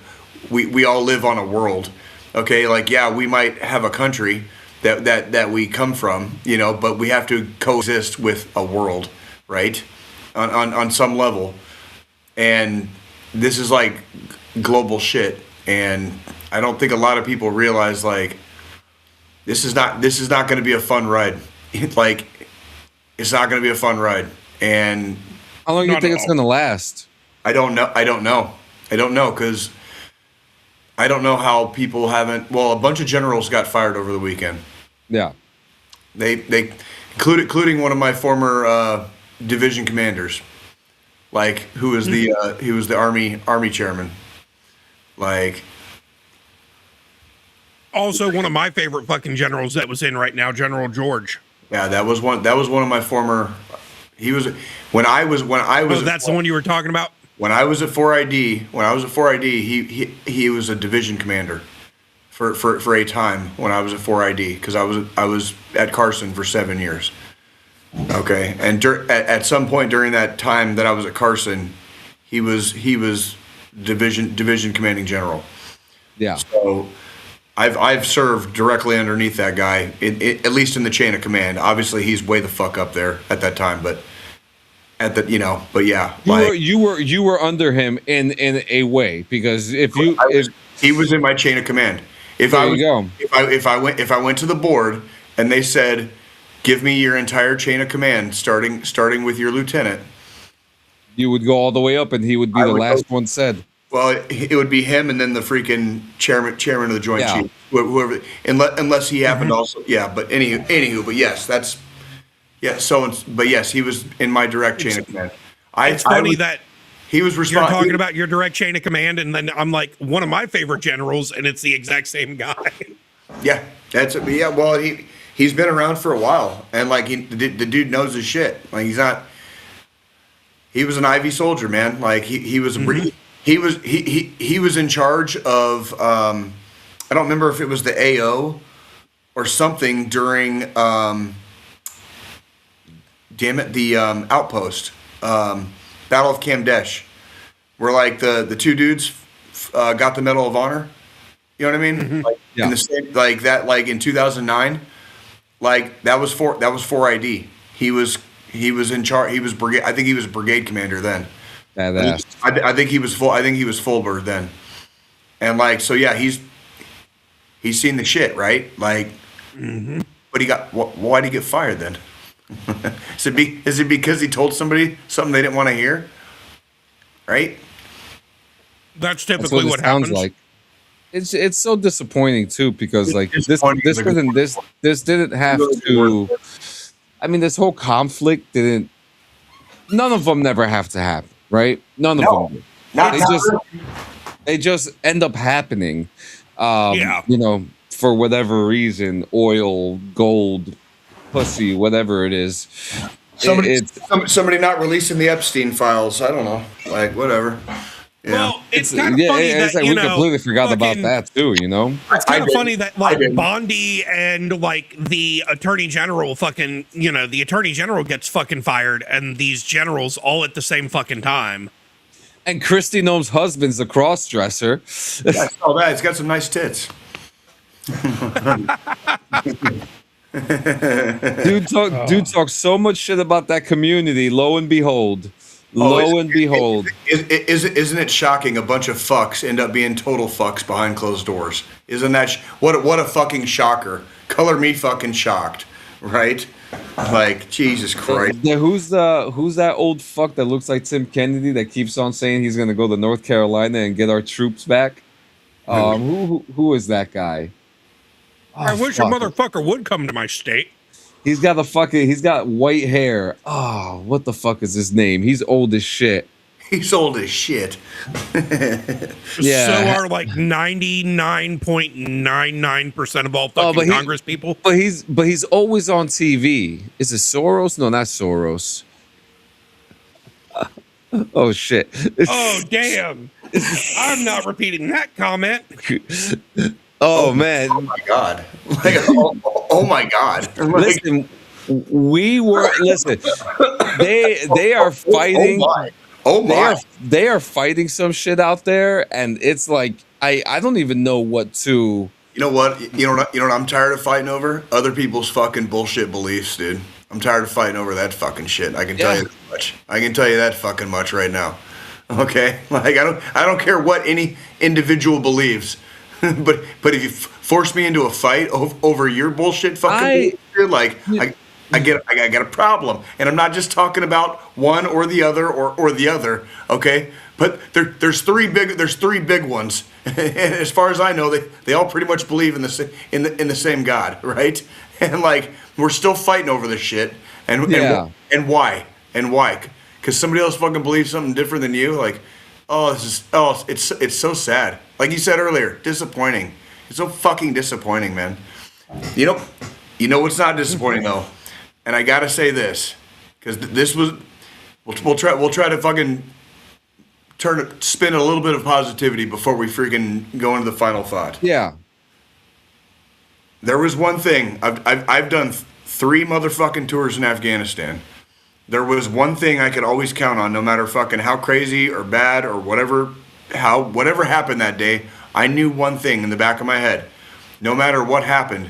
we all live on a world, okay? Like, yeah, we might have a country that we come from, you know, but we have to coexist with a world, right? On some level. And this is, like, global shit. And I don't think a lot of people realize, like, this is not going to be a fun ride. Like, it's not going to be a fun ride. And how long do you think it's going to last? I don't know. Because I don't know how people haven't. Well, a bunch of generals got fired over the weekend. Yeah, they including one of my former division commanders. Like who was the he was the army chairman. Like Also, one of my favorite fucking generals that was in right now, General George. yeah, that was one of my former. He was when I was. Oh, that's the one you were talking about. When I was at 4ID, he was a division commander for a time when I was at 4ID because I was at Carson for 7 years. Okay, and at some point during that time that I was at Carson, he was division commanding general. Yeah. So I've served directly underneath that guy, at least in the chain of command. Obviously, he's way the fuck up there at that time, but. But yeah, you were under him in a way because if he was in my chain of command. If I went to the board and they said, "Give me your entire chain of command, starting with your lieutenant," you would go all the way up, and he would be the last one said. Well, it would be him, and then the freaking chairman of the Joint Chiefs, whoever, unless he happened to also. Yeah, but anywho, but yes, that's. Yeah, but yes, he was in my direct chain of command. It's funny that he was responsible. You're talking about your direct chain of command, and then I'm like one of my favorite generals, and it's the exact same guy. Yeah, well, he's been around for a while, and like the dude knows his shit. Like he was an Ivy soldier, man. Like he was he was in charge of I don't remember if it was the AO or something during. The outpost, Battle of Kamdesh, where like the two dudes got the Medal of Honor. You know what I mean? Like in the same like that, like in 2009, like that was 4ID. He was in charge. He was brigade. I think he was brigade commander then. I think he was full. I think he was full bird then. And like so, yeah, he's seen the shit, right? Like, but why'd he get fired then? Is it because he told somebody something they didn't want to hear? Right? That's typically what happens. Sounds like. It's so disappointing too because like this didn't have to. I mean, this whole conflict didn't. None of them never have to happen, right? None of them. They just end up happening. You know, for whatever reason, oil, gold. Pussy, whatever it is. Somebody not releasing the Epstein files. I don't know. Like, whatever. Yeah. Well, it's kind of funny that, like, we completely forgot about that, too, you know? It's kind of funny that, like, Bondi and, like, the Attorney General the Attorney General gets fucking fired, and these generals all at the same fucking time. And Kristi Noem's husband's a cross-dresser. Yeah, I saw that. He's got some nice tits. Dude talks so much shit about that community. Lo and behold, isn't it shocking? A bunch of fucks end up being total fucks behind closed doors. Isn't that what a fucking shocker? Color me fucking shocked, right? Like Jesus Christ. Who's that old fuck that looks like Tim Kennedy that keeps on saying he's gonna go to North Carolina and get our troops back? Who is that guy? I wish a motherfucker would come to my state. He's got white hair. Oh, what the fuck is his name? He's old as shit. He's old as shit. Yeah. So are like 99.99% of all fucking Congress people. But he's always on TV. Is it Soros? No, not Soros. Oh shit. Oh damn. I'm not repeating that comment. Oh man! Oh my god! Like, oh my god! Listen, listen. They are fighting. Oh my! They are fighting some shit out there, and it's like I don't even know what to. You know what? You know what I'm tired of fighting over? Other people's fucking bullshit beliefs, dude. I'm tired of fighting over that fucking shit. I can tell you that much. I can tell you that fucking much right now. Okay? Like I don't care what any individual believes. but if you force me into a fight over your bullshit fucking bullshit, like I got a problem, and I'm not just talking about one or the other or the other, okay? But there's three big ones, and as far as I know, they all pretty much believe in the same God, right? And like we're still fighting over this shit, and why? And why? Because somebody else fucking believes something different than you. Like, it's so sad. Like you said earlier, disappointing. It's so fucking disappointing, man. You know what's not disappointing though, and I gotta say this, because this was, we'll try to fucking spin a little bit of positivity before we freaking go into the final thought. Yeah. There was one thing. I've done 3 motherfucking tours in Afghanistan. There was one thing I could always count on, no matter fucking how crazy or bad or whatever happened that day. I knew one thing in the back of my head. No matter what happened,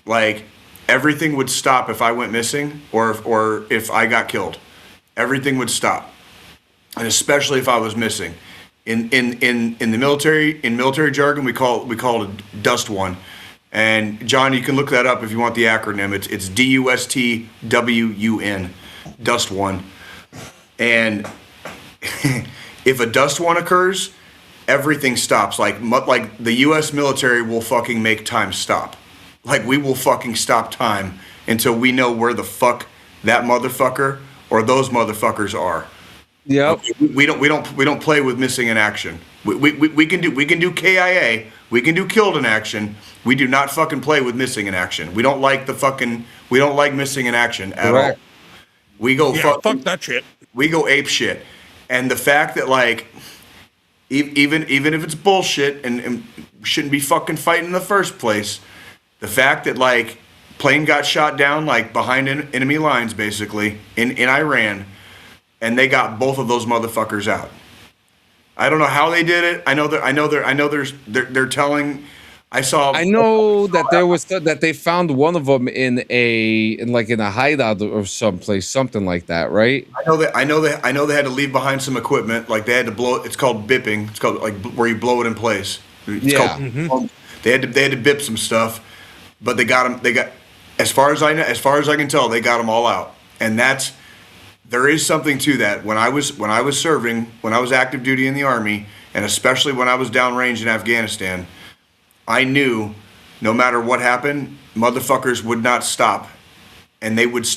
like, everything would stop if I went missing or if I got killed. Everything would stop, and especially if I was missing. In the military jargon, we call it Dust One. And John, you can look that up if you want the acronym. It's DUSTWUN, Dust One. And if a Dust One occurs, everything stops. Like the U.S. military will fucking make time stop. Like, we will fucking stop time until we know where the fuck that motherfucker or those motherfuckers are. Yeah. Okay? We don't play with missing in action. We can do KIA. We can do killed in action. We do not fucking play with missing in action. We don't like missing in action at all. We go fuck that shit. We go ape shit. And the fact that, like, even if it's bullshit and shouldn't be fucking fighting in the first place, the fact that, like, plane got shot down, like, behind enemy lines, basically in Iran, and they got both of those motherfuckers out. I don't know how they did it. I know they're telling. I know that they found one of them in a hideout or someplace, something like that, right? I know they had to leave behind some equipment. Like, they had to blow. It's called bipping. It's called, like, where you blow it in place. They had to bip some stuff, but they got them. They got, as far as I can tell, they got them all out. And there is something to that. When I was active duty in the Army, and especially when I was downrange in Afghanistan, I knew no matter what happened, motherfuckers would not stop, and they would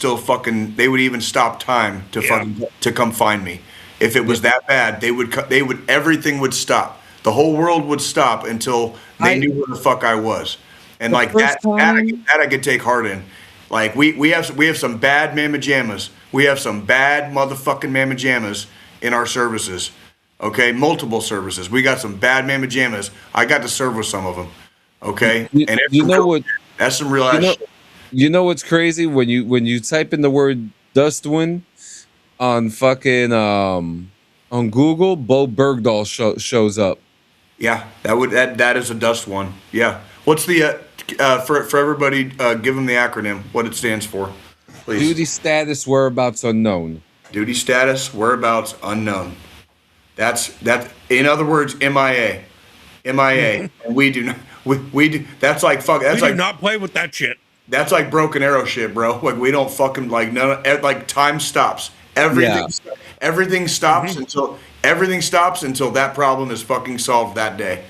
even stop time to come find me. If it was that bad, everything would stop. The whole world would stop until they knew where the fuck I was. And, like, that I could take heart in. Like, we have some bad mamma jammas. We have some bad motherfucking mamma jammas in our services. Okay, multiple services. We got some bad mamma jammas. I got to serve with some of them. Okay, and that's some real ass shit. You know what's crazy? When you type in the word Dustwin on fucking on Google, Bo Bergdahl shows up. Yeah, that is a Dust One. Yeah. What's the for everybody? Give them the acronym. What it stands for, please. Duty status, whereabouts unknown. Duty status, whereabouts unknown. That's in other words, MIA, and we do not. We do. That's like fuck. That's we do not play with that shit. That's like broken arrow shit, bro. Like, we don't fucking, like, like, time stops. Everything stops until that problem is fucking solved that day.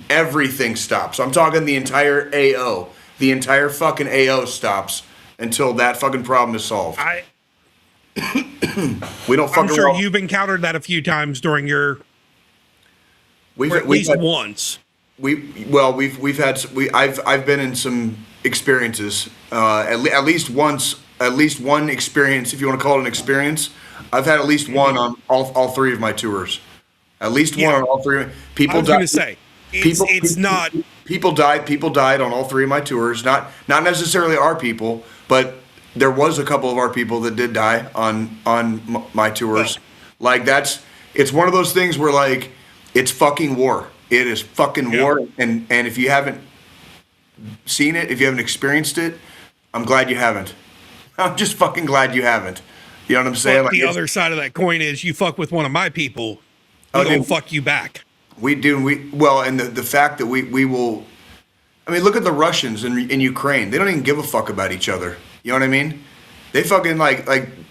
Everything stops. I'm talking the entire AO. The entire fucking AO stops until that fucking problem is solved. We don't fucking. I'm sure you've encountered that a few times during your. At least once. I've been in some experiences. At least one experience, if you want to call it an experience. I've had at least one on all 3 of my tours. At least one on all 3. People died. I was going to say, it's not. People died on all 3 of my tours. Not necessarily our people, but there was a couple of our people that did die on my tours. Like, it's one of those things where, like, it's fucking war. It is fucking war, and if you haven't seen it, if you haven't experienced it, I'm glad you haven't. I'm just fucking glad you haven't. You know what I'm saying? But the other side of that coin is, you fuck with one of my people, they'll fuck you back. We do. And the fact that we will. I mean, look at the Russians in Ukraine. They don't even give a fuck about each other. You know what I mean? They fucking like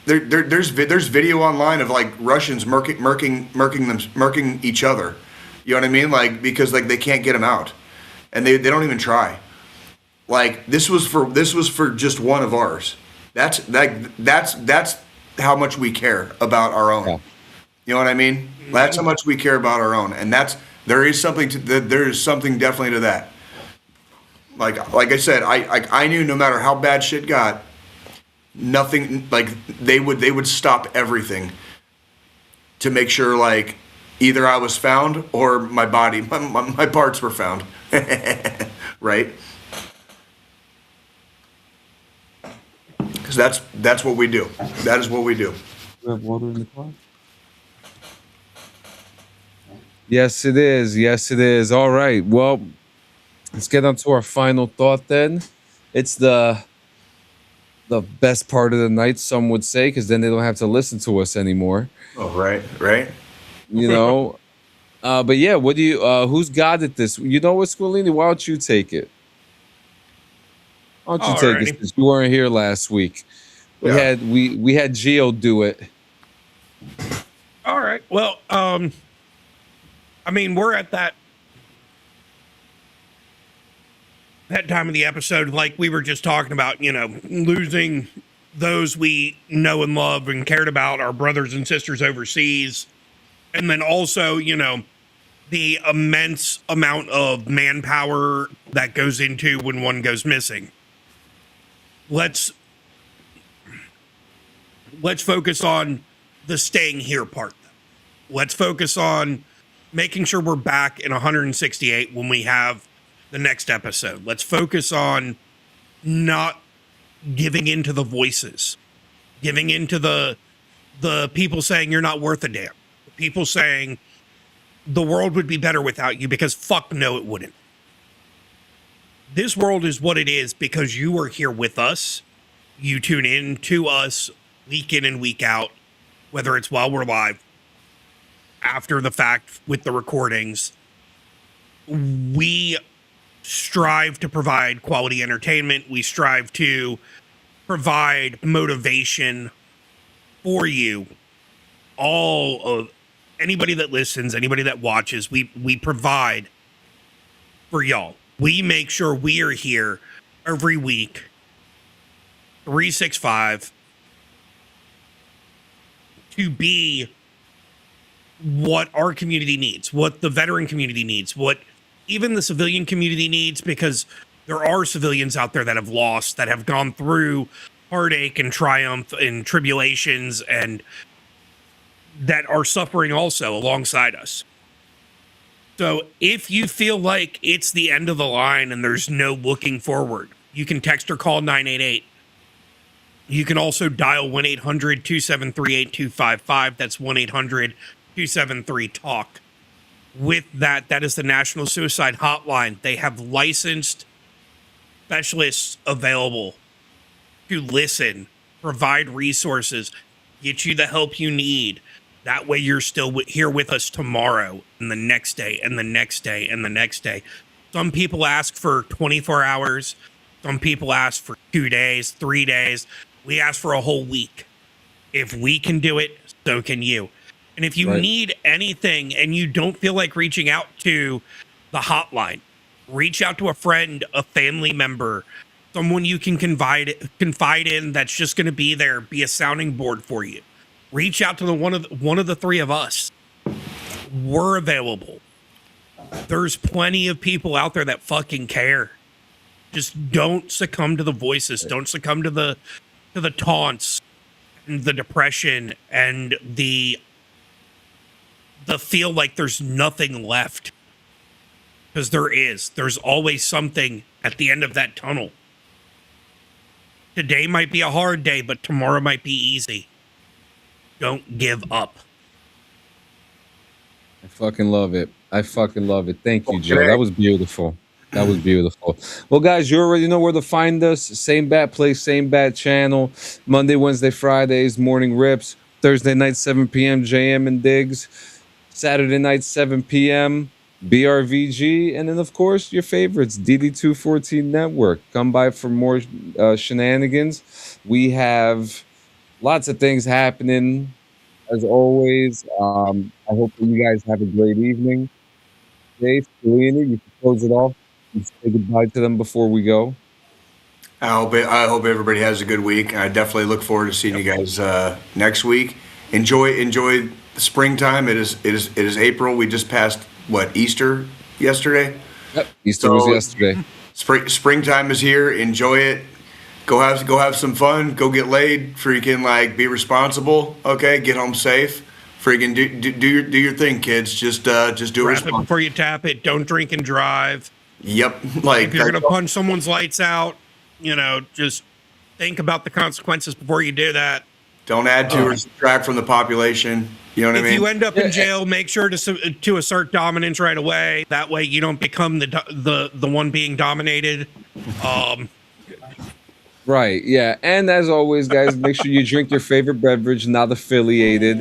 there's video online of, like, Russians murking each other. You know what I mean? Like, because, like, they can't get them out, and they don't even try. Like, this was for just one of ours. That's how much we care about our own. Yeah. You know what I mean? That's how much we care about our own, and there is something definitely to that. Like I said, I knew no matter how bad shit got, nothing, like they would stop everything to make sure like either I was found or my body, my parts were found. Right? Because that's what we do. That is what we do. You have water in the car? Yes, it is. Yes, it is. All right. Well, let's get on to our final thought then. It's the best part of the night, some would say, because then they don't have to listen to us anymore. Oh, right. You know? But yeah, what do you who's got it this? You know what, Squillini? Why don't you take it? Why don't you take it since you weren't here last week? We had Gio do it. All right. Well, I mean, we're at that time of the episode, like we were just talking about, you know, losing those we know and love and cared about, our brothers and sisters overseas. And then also, you know, the immense amount of manpower that goes into when one goes missing. Let's focus on the staying here part. Let's focus on making sure we're back in 168 when we have the next episode. Let's focus on not giving into the voices, giving into the people saying you're not worth a damn. People saying the world would be better without you, because fuck no, it wouldn't. This world is what it is because you are here with us. You tune in to us week in and week out, whether it's while we're live, after the fact with the recordings. We strive to provide quality entertainment. We strive to provide motivation for you. All of anybody that listens, anybody that watches, we provide for y'all. We make sure we are here every week, 365, to be what our community needs, what the veteran community needs, what even the civilian community needs, because there are civilians out there that have lost, that have gone through heartache and triumph and tribulations, and that are suffering also alongside us. So if you feel like it's the end of the line and there's no looking forward, you can text or call 988. You can also dial 1-800-273-8255. That's 1-800-273-TALK. With that, that is the National Suicide Hotline. They have licensed specialists available to listen, provide resources, get you the help you need. That way you're still here with us tomorrow and the next day and the next day and the next day. Some people ask for 24 hours. Some people ask for 2 days, 3 days. We ask for a whole week. If we can do it, so can you. And if you need anything and you don't feel like reaching out to the hotline, reach out to a friend, a family member, someone you can confide in that's just going to be there, be a sounding board for you. Reach out to one of the three of us. We're available. There's plenty of people out there that fucking care. Just don't succumb to the voices. Don't succumb to the taunts and the depression and the feel like there's nothing left. Because there is. There's always something at the end of that tunnel. Today might be a hard day, but tomorrow might be easy. Don't give up. I fucking love it. I fucking love it. Thank you, Joe. That was beautiful. That was beautiful. Well, guys, you already know where to find us. Same bat place, same bat channel. Monday, Wednesday, Fridays, morning rips. Thursday night, 7 p.m., JM and Diggs. Saturday night, 7 p.m., BRVG. And then, of course, your favorites, DD214 Network. Come by for more shenanigans. We have lots of things happening, as always. I hope that you guys have a great evening. Dave, Squillini, you can close it off and say goodbye to them before we go. I hope everybody has a good week. I definitely look forward to seeing you guys next week. Enjoy the springtime. It is April. We just passed Easter yesterday. Yep, Easter was yesterday. Springtime is here. Enjoy it. Go have some fun. Go get laid. Freaking be responsible. Okay, get home safe. Freaking do your thing, kids. Just do it. Wrap it before you tap it. Don't drink and drive. Yep. If you're gonna punch someone's lights out, just think about the consequences before you do that. Don't add to or subtract from the population. You know what I mean? If you end up in jail, make sure to assert dominance right away. That way, you don't become the one being dominated. Right, yeah. And as always, guys, make sure you drink your favorite beverage, not affiliated.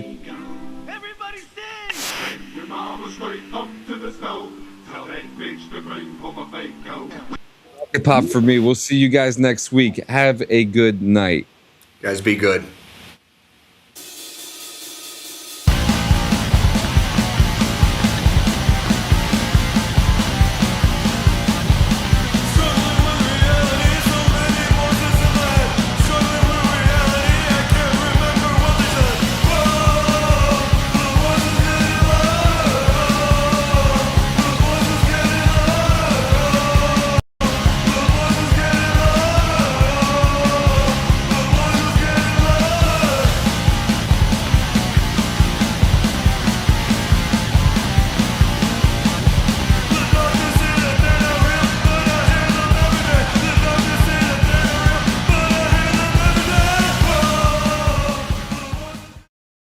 Everybody sing! Your mama straight up to the stove. Tell that bitch to bring home a Faco. Hip hop for me. We'll see you guys next week. Have a good night. Guys, be good.